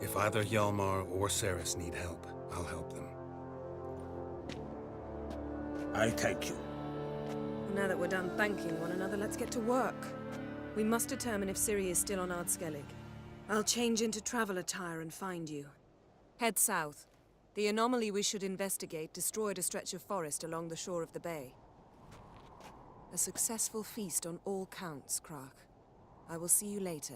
If either Hjalmar or Ceres need help, I'll help them. I thank you. Now that we're done thanking one another, let's get to work. We must determine if Ciri is still on Ard Skellig. I'll change into travel attire and find you. Head south. The anomaly we should investigate destroyed a stretch of forest along the shore of the bay. A successful feast on all counts, Krach. I will see you later.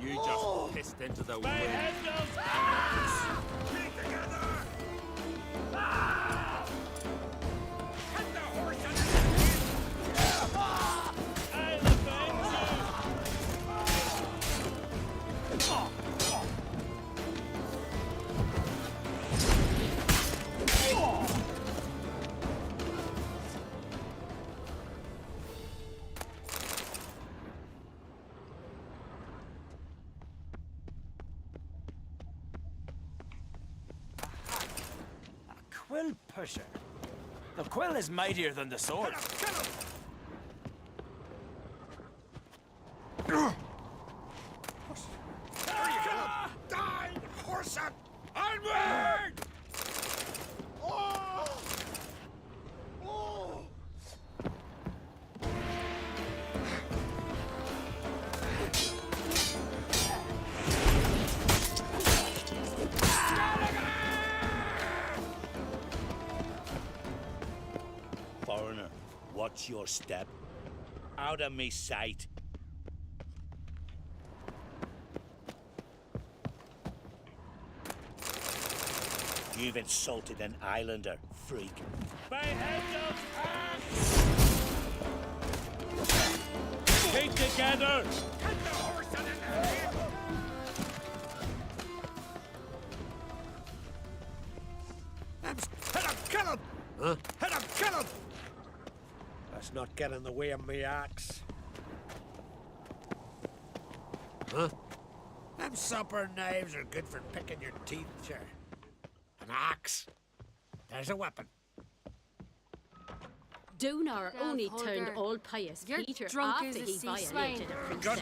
You just pissed into the wind. Keep together! Ah! Get the horse on the Quill pusher. The quill is mightier than the sword. Die, horse up! Onward! Oh! Oh! Foreigner, watch your step. Out of me sight. You've insulted an islander, freak. Keep together! Get the horse on the head! Hit him! Kill him! Huh? Hit him! Kill him! Let's not get in the way of me axe. Huh? Them supper knives are good for picking your teeth, sure. An axe. There's a weapon. Donar only turned Holger. all pious You're Peter drunk after as a he sea violated swine. a princess.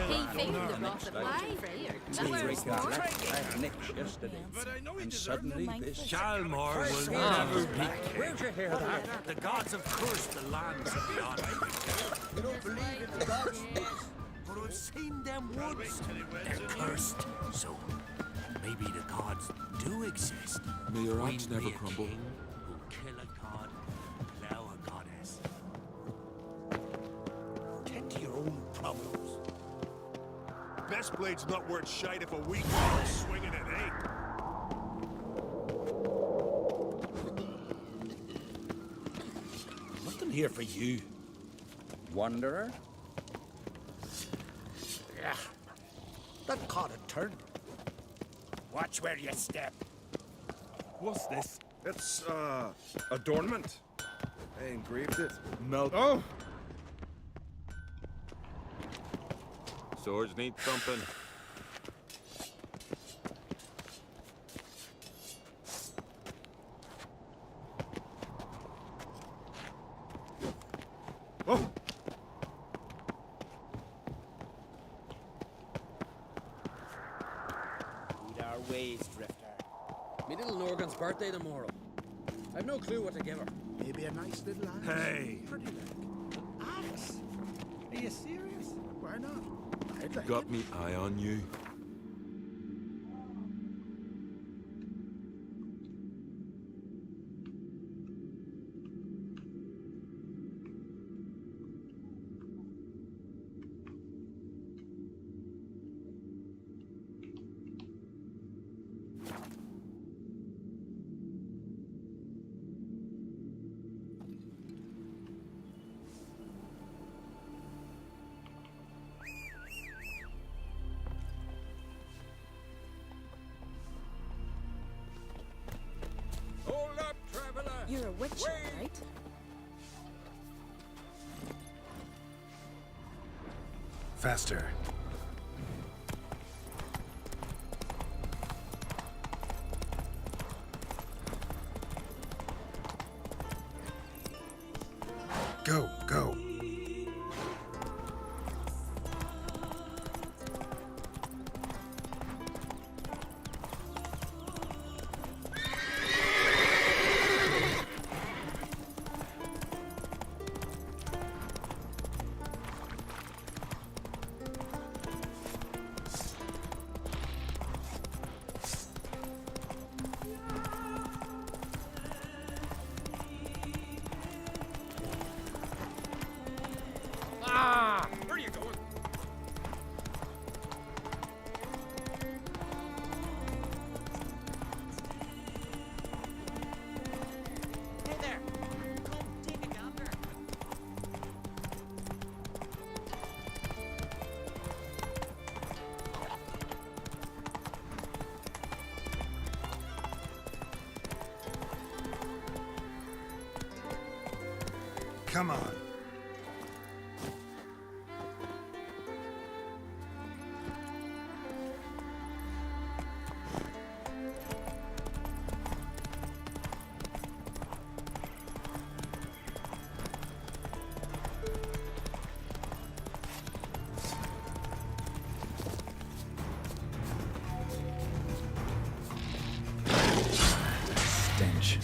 He failed the wrath of Freya. That was And suddenly this Shalmar will never be king. Where'd you hear that? The gods have cursed the lands of beyond. You don't believe in the gods? But I've seen them once. They're cursed, so maybe the gods do exist. May your axe We never be a crumble. king who'll kill a god, plow a goddess. Tend to your own problems. Best blade's not worth shite if a weak man's swinging it ain't. Nothing here for you. Wanderer? Yeah. That caught a turn. Watch where you step. What's this? It's, adornment. I engraved it. Melt. Oh! Swords need thumping. Oh! Lead our ways, Drifter. Me little Norgan's birthday tomorrow. I've no clue what to give her. Maybe a nice little axe. Hey! Pretty like. Axe? Are you serious? Why not? I'd like Got it. me eye on you. Hold up, traveler! You're a witcher, right? Faster. Go, go. Come on. Stench.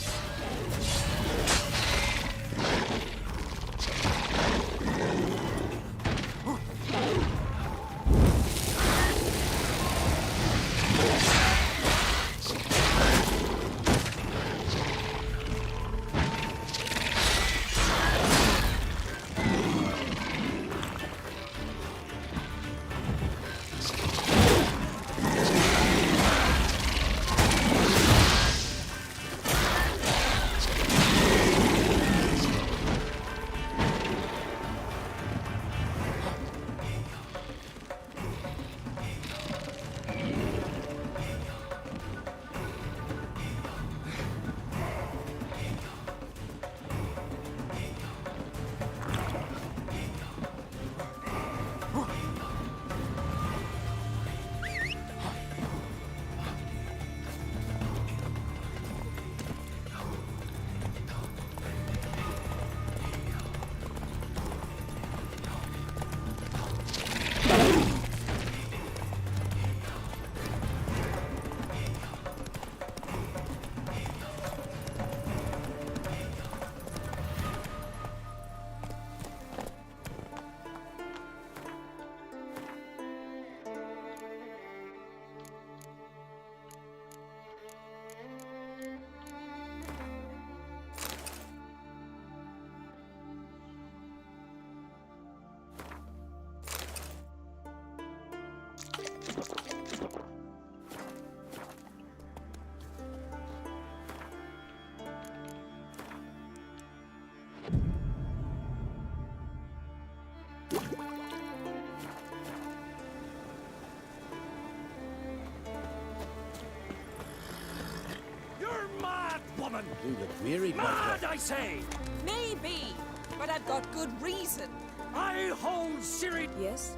You're mad, woman! You look weary, Mad, I say! Maybe, but I've got good reason. I hold Ciri. Yes?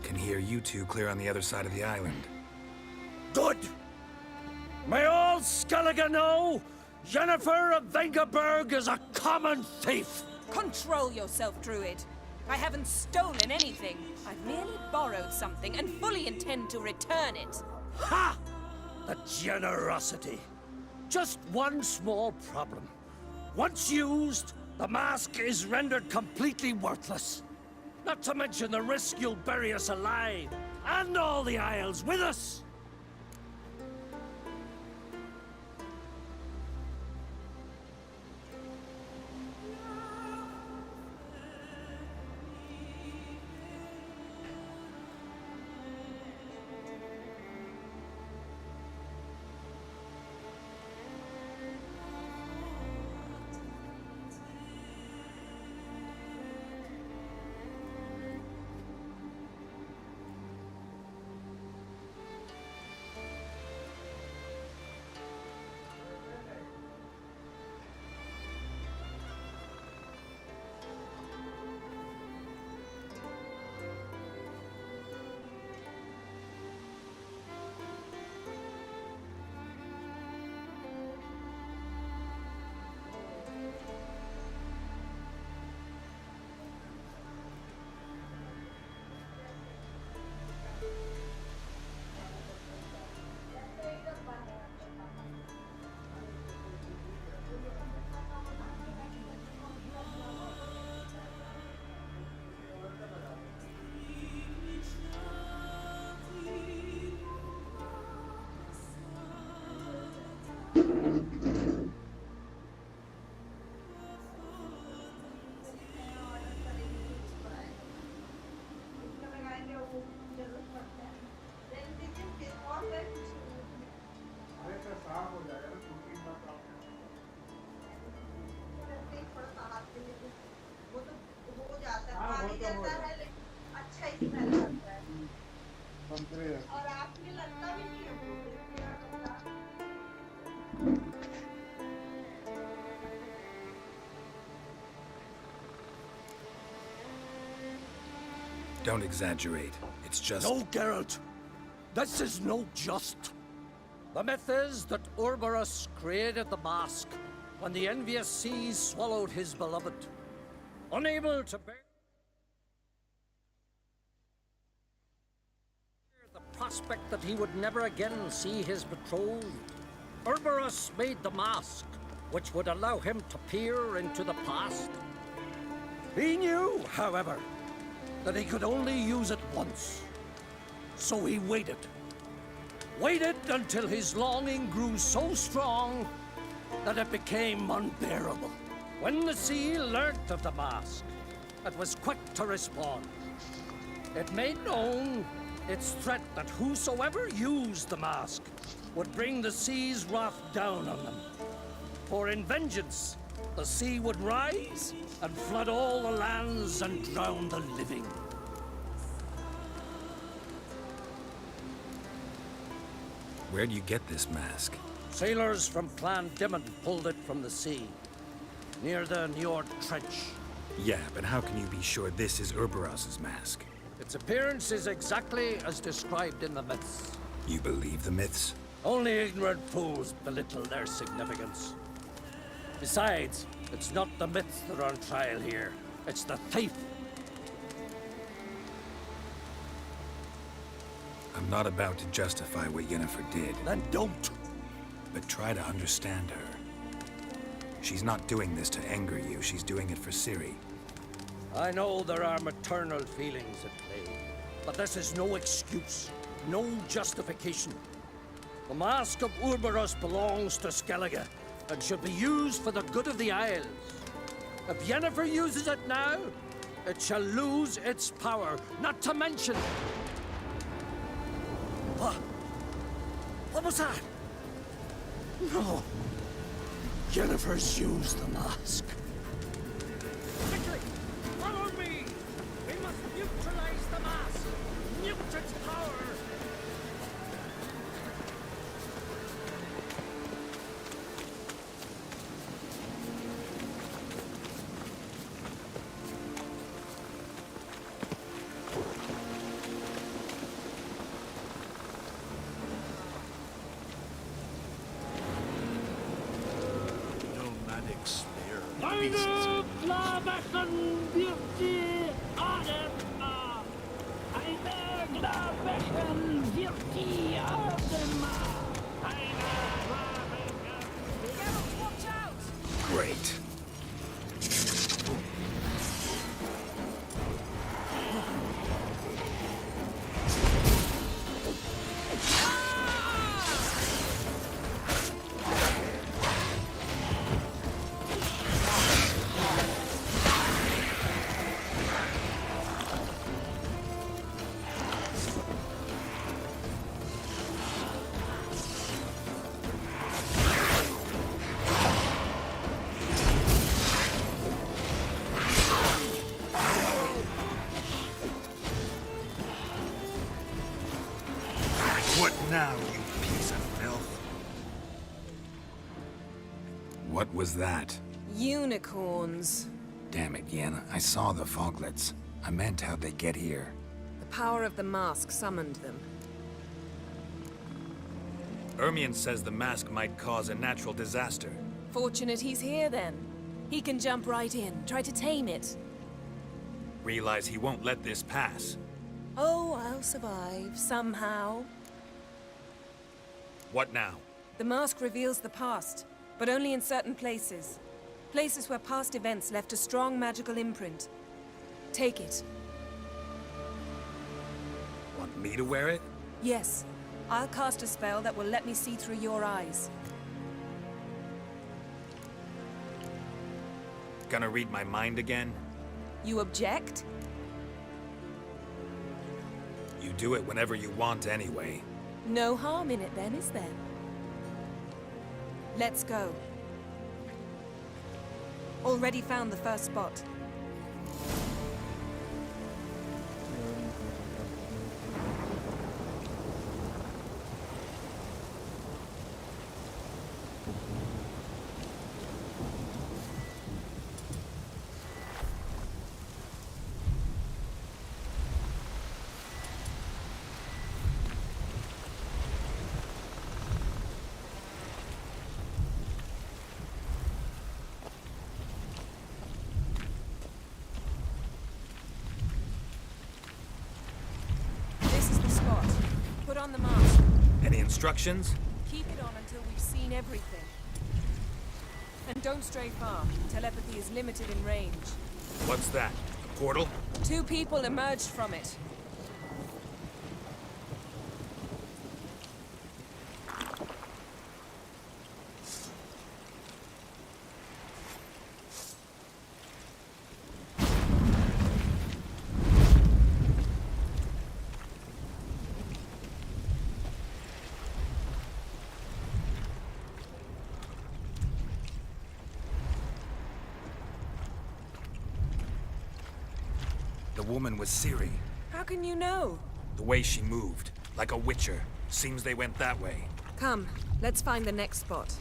Can hear you two clear on the other side of the island. Good! May all Skellige know Jennifer of Vengerberg is a common thief! Control yourself, Druid. I haven't stolen anything. I've merely borrowed something and fully intend to return it. Ha! The generosity. Just one small problem. Once used, the mask is rendered completely worthless. Not to mention the risk you'll bury us alive, and all the Isles with us. Don't exaggerate. It's just... No, Geralt. This is no just. The myth is that Ouroboros created the mask when the envious seas swallowed his beloved. Unable to bear the prospect that he would never again see his betrothed, Ouroboros made the mask, which would allow him to peer into the past. He knew, however, that he could only use it once. So he waited. Waited until his longing grew so strong that it became unbearable. When the sea learnt of the mask, it was quick to respond. It made known its threat that whosoever used the mask would bring the sea's wrath down on them. For in vengeance, the sea would rise and flood all the lands and drown the living. Where'd you get this mask? Sailors from Clan Dimon pulled it from the sea, near the Njord Trench. Yeah, but how can you be sure this is Ouroboros' mask? Its appearance is exactly as described in the myths. You believe the myths? Only ignorant fools belittle their significance. Besides, it's not the myths that are on trial here. It's the thief. I'm not about to justify what Yennefer did. Then don't. But try to understand her. She's not doing this to anger you. She's doing it for Ciri. I know there are maternal feelings at play, but this is no excuse, no justification. The Mask of Ouroboros belongs to Skellige and should be used for the good of the Isles. If Yennefer uses it now, it shall lose its power, not to mention... What was that? No. Yennefer's used the mask. Quickly, follow me! We must neutralize the mask! Nuked its power! Great. What now, you piece of filth? What was that? Unicorns. Damn it, Yen. I saw the foglets. I meant how'd they get here? The power of the mask summoned them. Ermion says the mask might cause a natural disaster. Fortunate he's here, then. He can jump right in, try to tame it. Realize he won't let this pass. Oh, I'll survive, somehow. What now? The mask reveals the past, but only in certain places. Places where past events left a strong magical imprint. Take it. Want me to wear it? Yes. I'll cast a spell that will let me see through your eyes. Gonna read my mind again? You object? You do it whenever you want anyway. No harm in it then, is there? Let's go. Already found the first spot. on the mask. Any instructions? Keep it on until we've seen everything. And don't stray far. Telepathy is limited in range. What's that? A portal? 2 people emerged from it. The woman was Ciri. How can you know? The way she moved, like a witcher. Seems they went that way. Come, let's find the next spot.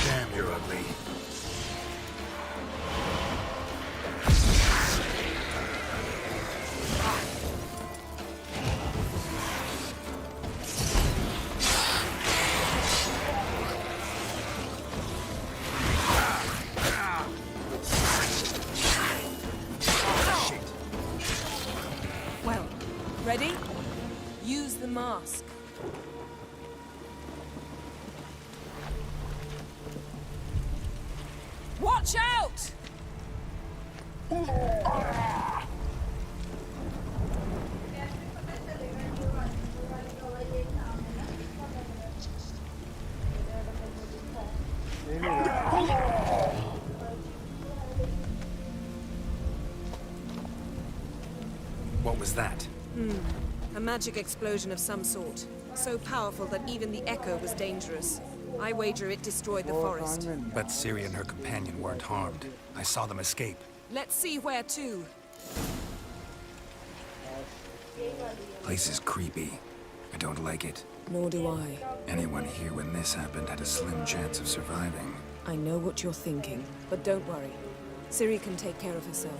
Damn, you're ugly. Well, ready? Use the mask. Watch out! What was that? A magic explosion of some sort. So powerful that even the echo was dangerous. I wager it destroyed the forest. But Ciri and her companion weren't harmed. I saw them escape. Let's see where to. Place is creepy. I don't like it. Nor do I. Anyone here when this happened had a slim chance of surviving. I know what you're thinking, but don't worry. Ciri can take care of herself.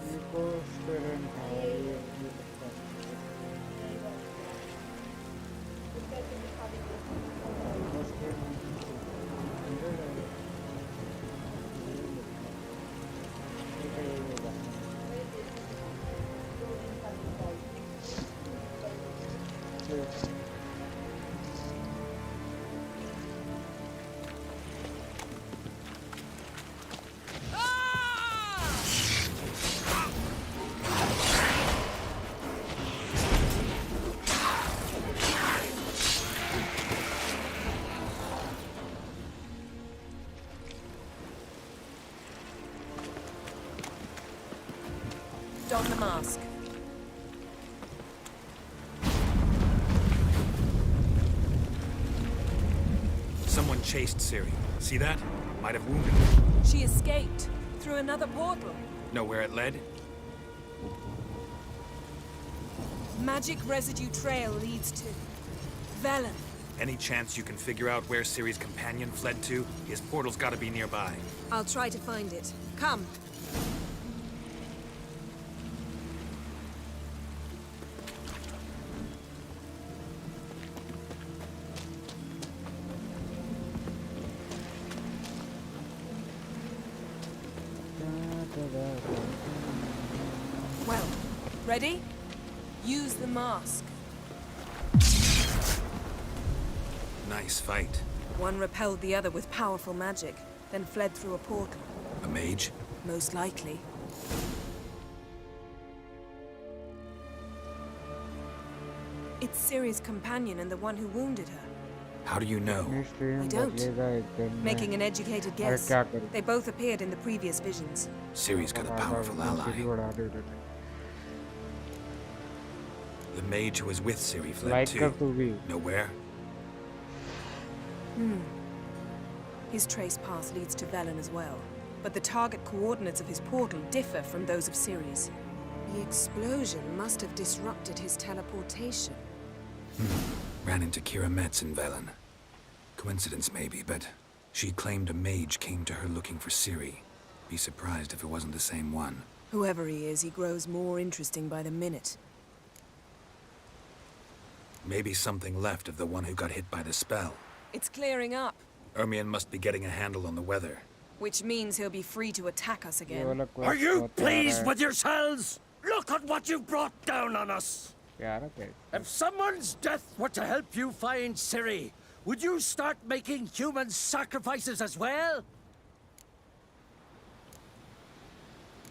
Don the mask. Someone chased Ciri. See that? Might have wounded her. She escaped through another portal. Know where it led? Magic residue trail leads to Velen. Any chance you can figure out where Ciri's companion fled to? His portal's gotta be nearby. I'll try to find it. Come. Well, ready? Use the mask. Nice fight. One repelled the other with powerful magic, then fled through a portal. A mage? Most likely. It's Ciri's companion and the one who wounded her. How do you know? I don't. Making an educated guess. They both appeared in the previous visions. Ciri's got a powerful ally. The mage who was with Ciri fled too. Nowhere? His trace path leads to Velen as well. But the target coordinates of his portal differ from those of Ciri's. The explosion must have disrupted his teleportation. Ran into Kira Metz in Velen. Coincidence maybe, but she claimed a mage came to her looking for Ciri. Be surprised if it wasn't the same one. Whoever he is, he grows more interesting by the minute. Maybe something left of the one who got hit by the spell. It's clearing up, Ermion must be getting a handle on the weather. which means he'll be free to attack us again. Are you pleased with yourselves? Look at what you've brought down on us. If someone's death were to help you find Ciri, would you start making human sacrifices as well?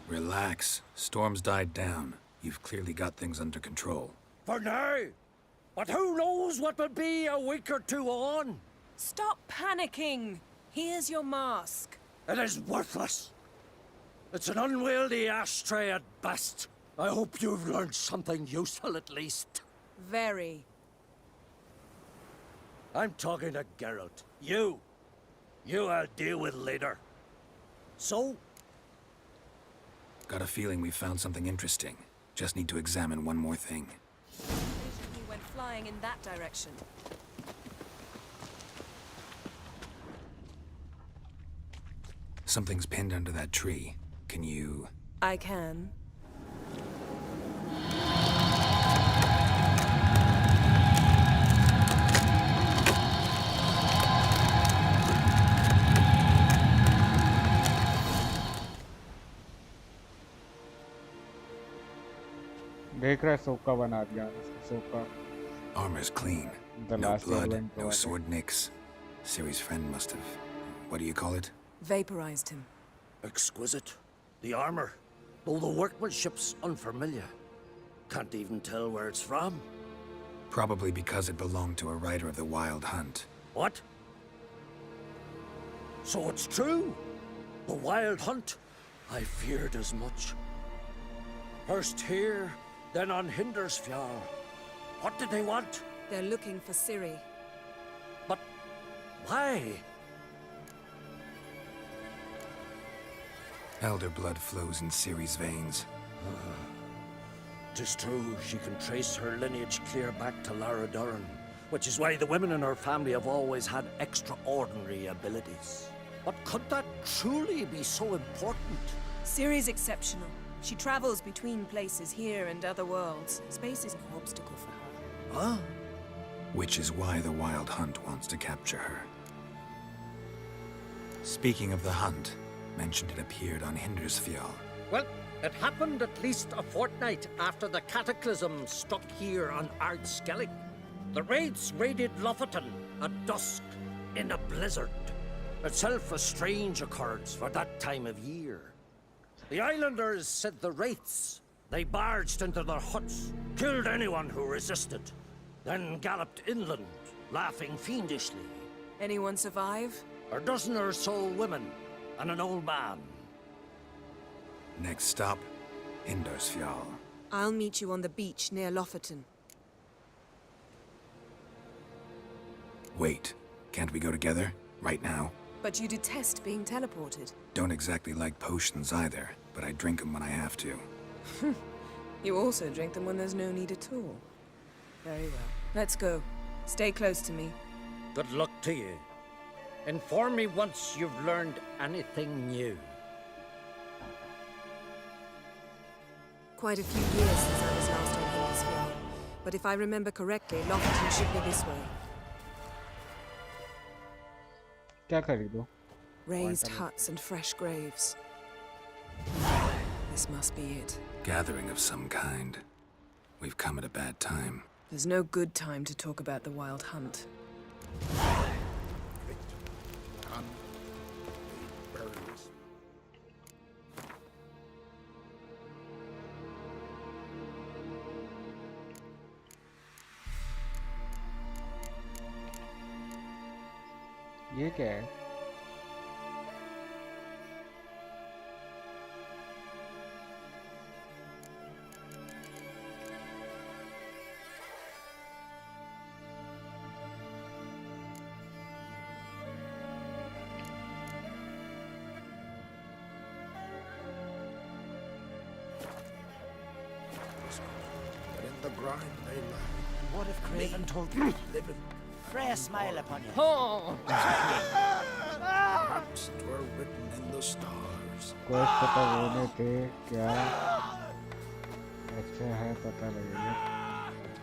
Relax. Storm's died down. You've clearly got things under control. For now. But who knows what will be a week or two on? Stop panicking. Here's your mask. It is worthless. It's an unwieldy ashtray at best. I hope you've learned something useful at least. Very. I'm talking to Geralt. You I'll deal with later. So? Got a feeling we found something interesting. Just need to examine one more thing. He went flying in that direction. Something's pinned under that tree. Can you... I can. देख रहा है सोका बना दिया सोका. Armor's clean. No blood, no sword nicks. Ciri's friend must have... What do you call it? Vaporized him. Exquisite. The armor, though the workmanship's unfamiliar. Can't even tell where it's from. Probably because it belonged to a rider of the Wild Hunt. What? So it's true? The Wild Hunt? I feared as much. First here, then on Hindersfjall. What did they want? They're looking for Ciri. But why? Elder blood flows in Ciri's veins. 'Tis true, she can trace her lineage clear back to Radeon, which is why the women in her family have always had extraordinary abilities. But could that truly be so important? Ciri's exceptional. She travels between places here and other worlds. Space is no obstacle for her. Huh? Which is why the Wild Hunt wants to capture her. Speaking of the hunt, mentioned it appeared on Hindersfjall. Well, it happened at least a fortnight after the cataclysm struck here on Ardskellig. The raids raided Lofoten at dusk in a blizzard. Itself a strange occurrence for that time of year. The islanders said the wraiths. They barged into their huts, killed anyone who resisted, then galloped inland, laughing fiendishly. Anyone survive? A dozen or so women and an old man. Next stop, Hindersfjall. I'll meet you on the beach near Lofoten. Wait, can't we go together? Right now? But you detest being teleported. Don't exactly like potions either, but I drink them when I have to. You also drink them when there's no need at all. Very well. Let's go. Stay close to me. Good luck to you. Inform me once you've learned anything new. Quite a few years since I was last on Hindersfjall. But if I remember correctly, Lofoten should be this way. क्या खरीदो? Raised huts and fresh graves. This must be it. Gathering of some kind. We've come at a bad time. There's no good time to talk about the Wild Hunt. ये क्या है? But in the grind they lie. What if Craven told you? Living. Fray a smile upon you. Oh! Perhaps 'twere written in the stars. Quest पता होने थे क्या? अच्छा है पता लगेगा.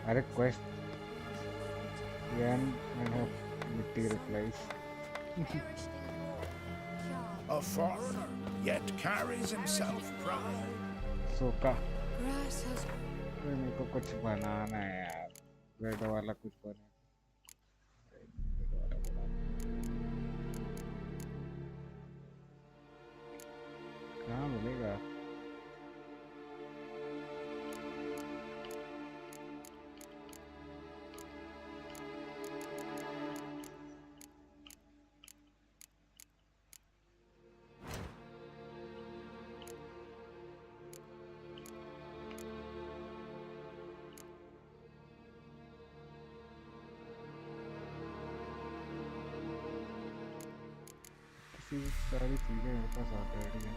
अरे quest Yan and have Mitti replies. A foreigner, yet carries himself proud. Soka. Grass has मेरे को कुछ बनाना है यार. रेड वाला कुछ बने. कहाँ मिलेगा? सारी चीजें मेरे पास ऑलरेडी हैं.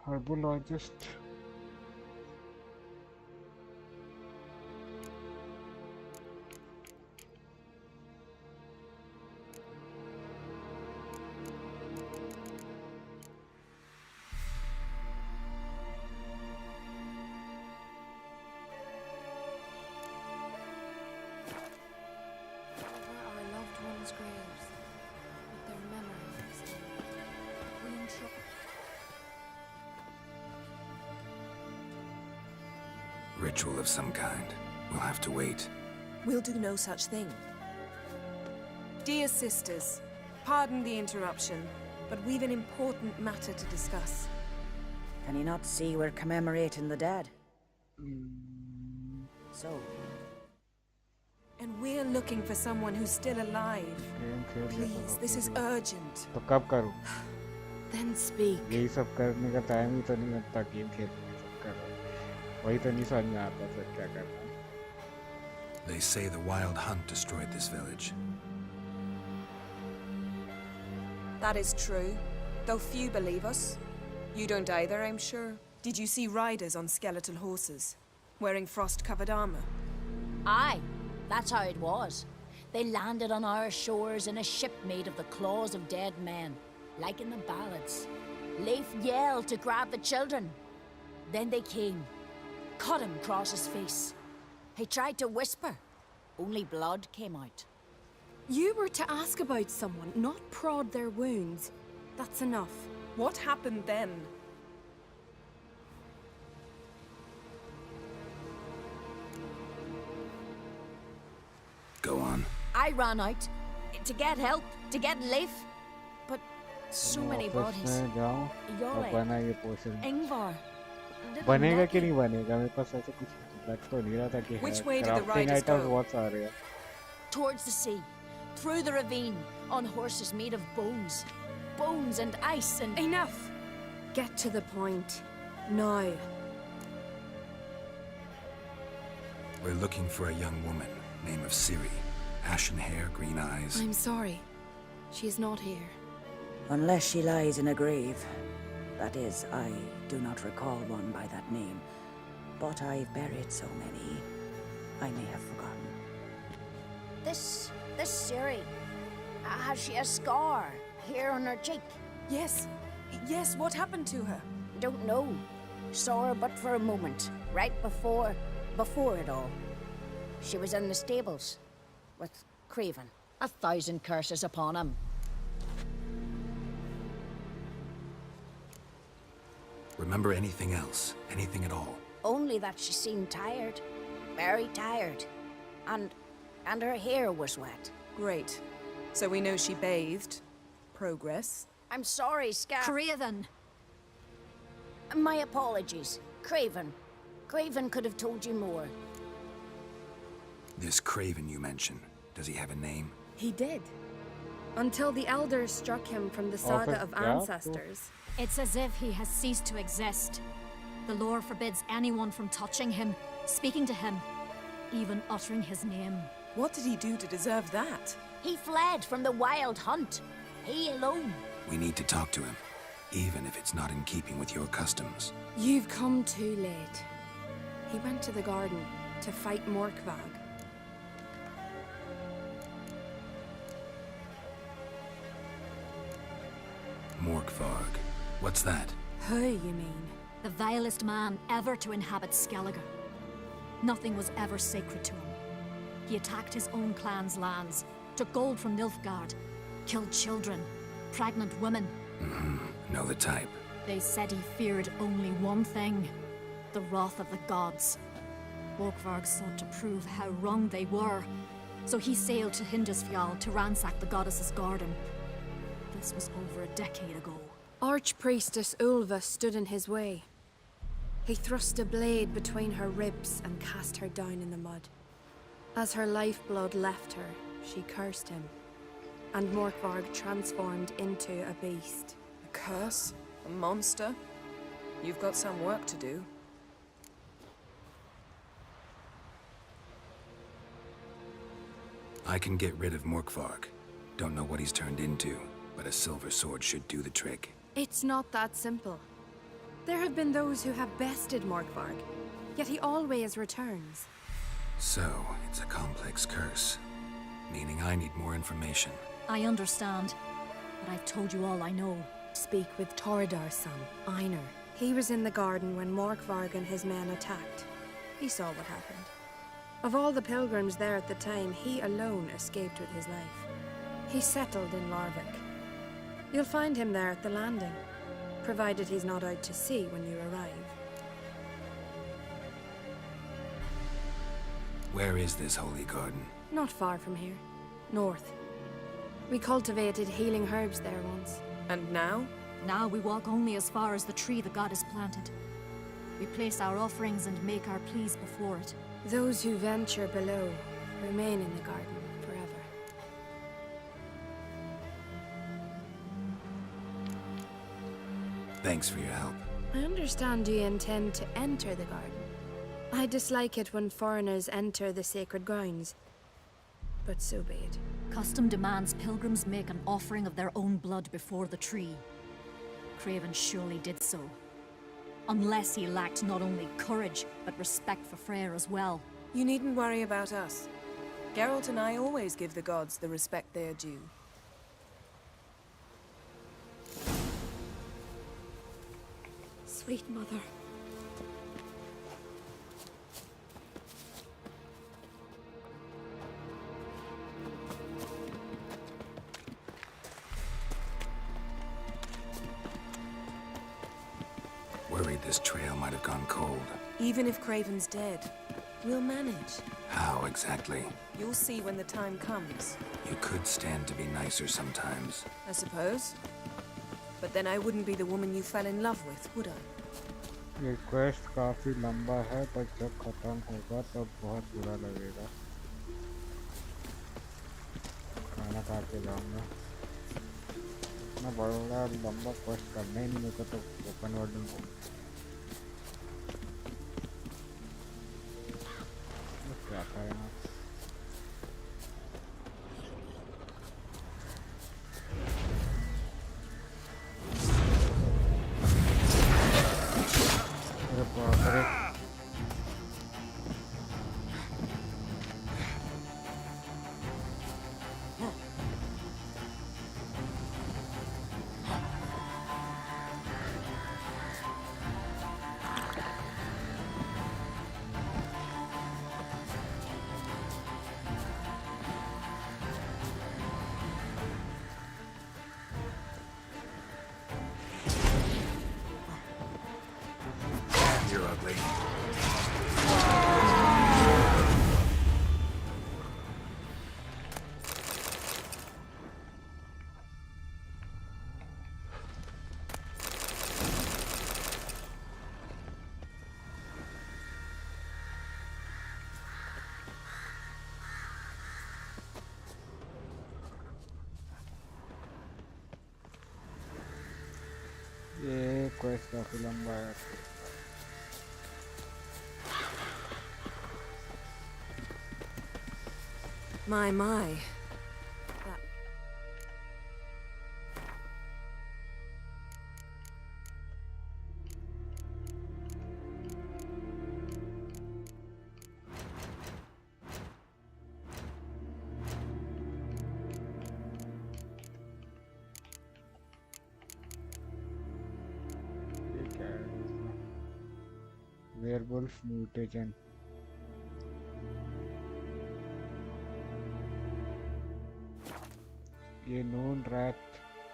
Herbologist. Ritual of some kind. We'll have to wait. We'll do no such thing. Dear sisters, pardon the interruption, but we've an important matter to discuss. Can you not see we're commemorating the dead? So? And we're looking for someone who's still alive. Please, this is urgent. तो कब करूँ? Then speak. यही सब करने का time ही तो नहीं लगता गेम खेलने में सब कर रहा हूँ. वही तो नहीं समझ में आता फिर क्या करना. They say the wild hunt destroyed this village. That is true, though few believe us. You don't either, I'm sure. Did you see riders on skeletal horses, wearing frost-covered armor? Aye, that's how it was. They landed on our shores in a ship made of the claws of dead men, like in the ballads. Leif yelled to grab the children. Then they came, cut him across his face. He tried to whisper, only blood came out. You were to ask about someone, not prod their wounds. That's enough. What happened then? Go on. I ran out to get help, to get Leif. But so many bodies. Ingvar. बनेगा कि नहीं बनेगा मेरे पास ऐसा कुछ लग तो नहीं रहा था कि Which way did the riders go? बहुत सारे हैं. Towards the sea, through the ravine, on horses made of bones. Bones and ice and... Enough! Get to the point. Now. We're looking for a young woman, name of Ciri. Ashen hair, green eyes. I'm sorry. She is not here. Unless she lies in a grave. That is, I do not recall one by that name. But I've buried so many, I may have forgotten. This Ciri, has she a scar here on her cheek? Yes. Yes, what happened to her? Don't know. Saw her but for a moment, right before before it all. She was in the stables with Craven. 1,000 curses upon him. Remember anything else? Anything at all? Only that she seemed tired. Very tired. And her hair was wet. Great. So we know she bathed. Progress. I'm sorry, Scar. Craven! My apologies. Craven. Craven could have told you more. This Craven you mentioned, does he have a name? He did. Until the elders struck him from the saga of ancestors. It's as if he has ceased to exist. The lore forbids anyone from touching him, speaking to him, even uttering his name. What did he do to deserve that? He fled from the wild hunt. He alone. We need to talk to him, even if it's not in keeping with your customs. You've come too late. He went to the garden to fight Morkvag. Morkvarg. What's that? Who, you mean? The vilest man ever to inhabit Skellige. Nothing was ever sacred to him. He attacked his own clan's lands, took gold from Nilfgaard, killed children, pregnant women. Know the type. They said he feared only one thing, the wrath of the gods. Morkvarg sought to prove how wrong they were, so he sailed to Hindisfjall to ransack the goddess's garden. This was over a decade ago. Archpriestess Ulva stood in his way. He thrust a blade between her ribs and cast her down in the mud. As her lifeblood left her, she cursed him, and Morkvarg transformed into a beast. A curse? A monster? You've got some work to do. I can get rid of Morkvarg. Don't know what he's turned into, but a silver sword should do the trick. It's not that simple. There have been those who have bested Morkvarg, yet he always returns. So, it's a complex curse, meaning I need more information. I understand, but I've told you all I know. Speak with Torridar's son, Einar. He was in the garden when Morkvarg and his men attacked. He saw what happened. Of all the pilgrims there at the time, he alone escaped with his life. He settled in Larvik. You'll find him there at the landing, provided he's not out to sea when you arrive. Where is this holy garden? Not far from here. North. We cultivated healing herbs there once. And now? Now we walk only as far as the tree the goddess planted. We place our offerings and make our pleas before it. Those who venture below remain in the garden forever. Thanks for your help. I understand you intend to enter the garden. I dislike it when foreigners enter the sacred grounds, but so be it. Custom demands pilgrims make an offering of their own blood before the tree. Craven surely did so. Unless he lacked not only courage, but respect for Freyr as well. You needn't worry about us. Geralt and I always give the gods the respect they are due. Sweet mother. Worried this trail might have gone cold. Even if Craven's dead, we'll manage. How exactly? You'll see when the time comes. You could stand to be nicer sometimes. I suppose. But then I wouldn't be the woman you fell in love with, would I? ये quest काफी लंबा है, पर जब खत्म होगा तब बहुत बुरा लगेगा. खाना खा के जाऊंगा. इतना बड़ा लंबा क्वेस्ट करना ही नहीं मेरे को, तो ओपन वर्ल्ड में क्या था यहाँ. गैस काफी लंबा है। My. Werewolf mutation. ये नोन रैट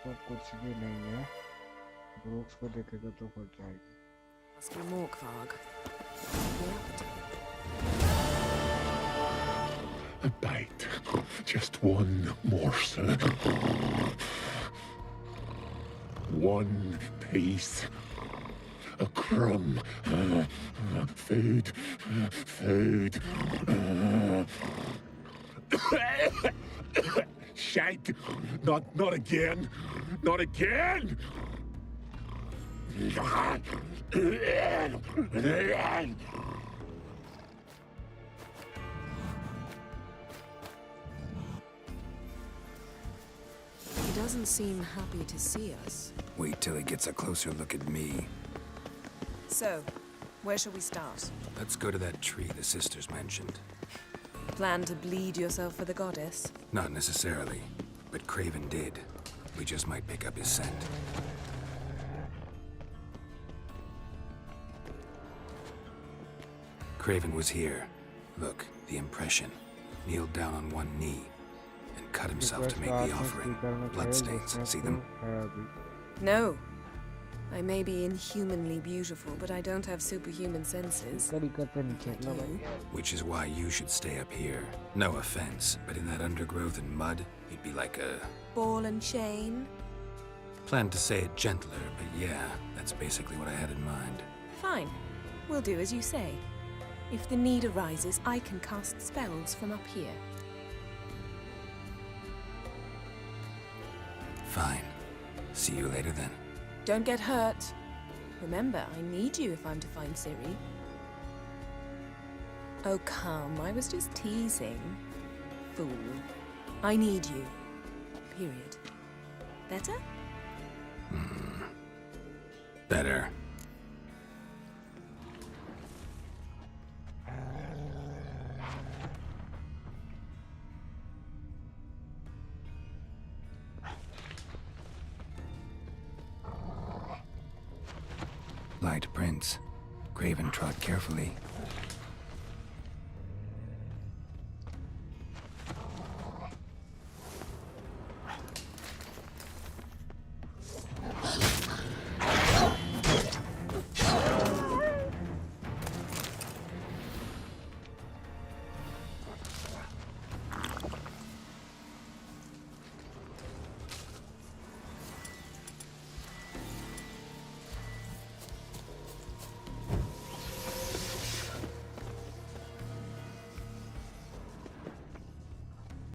तो कुछ भी नहीं है। ब्रूक्स को देखेगा तो फट जाएगा। Must be Morkvarg. A bite. Just one morsel. One piece. A crumb. Food. Food. Shank. Not again. Not again. He doesn't seem happy to see us. Wait till he gets a closer look at me. So, where shall we start? Let's go to that tree the sisters mentioned. Plan to bleed yourself for the goddess? Not necessarily, but Craven did. We just might pick up his scent. Craven was here. Look, the impression. Kneeled down on one knee and cut himself to make the offering. Bloodstains, see them? No. I may be inhumanly beautiful, but I don't have superhuman senses. Which is why you should stay up here. No offense, but in that undergrowth and mud, you'd be like a... Ball and chain? Planned to say it gentler, but yeah, that's basically what I had in mind. Fine. We'll do as you say. If the need arises, I can cast spells from up here. Fine. See you later then. Don't get hurt. Remember, I need you if I'm to find Ciri. Oh, come. I was just teasing. Fool. I need you. Period. Better? Better. Light prints. Craven trod carefully,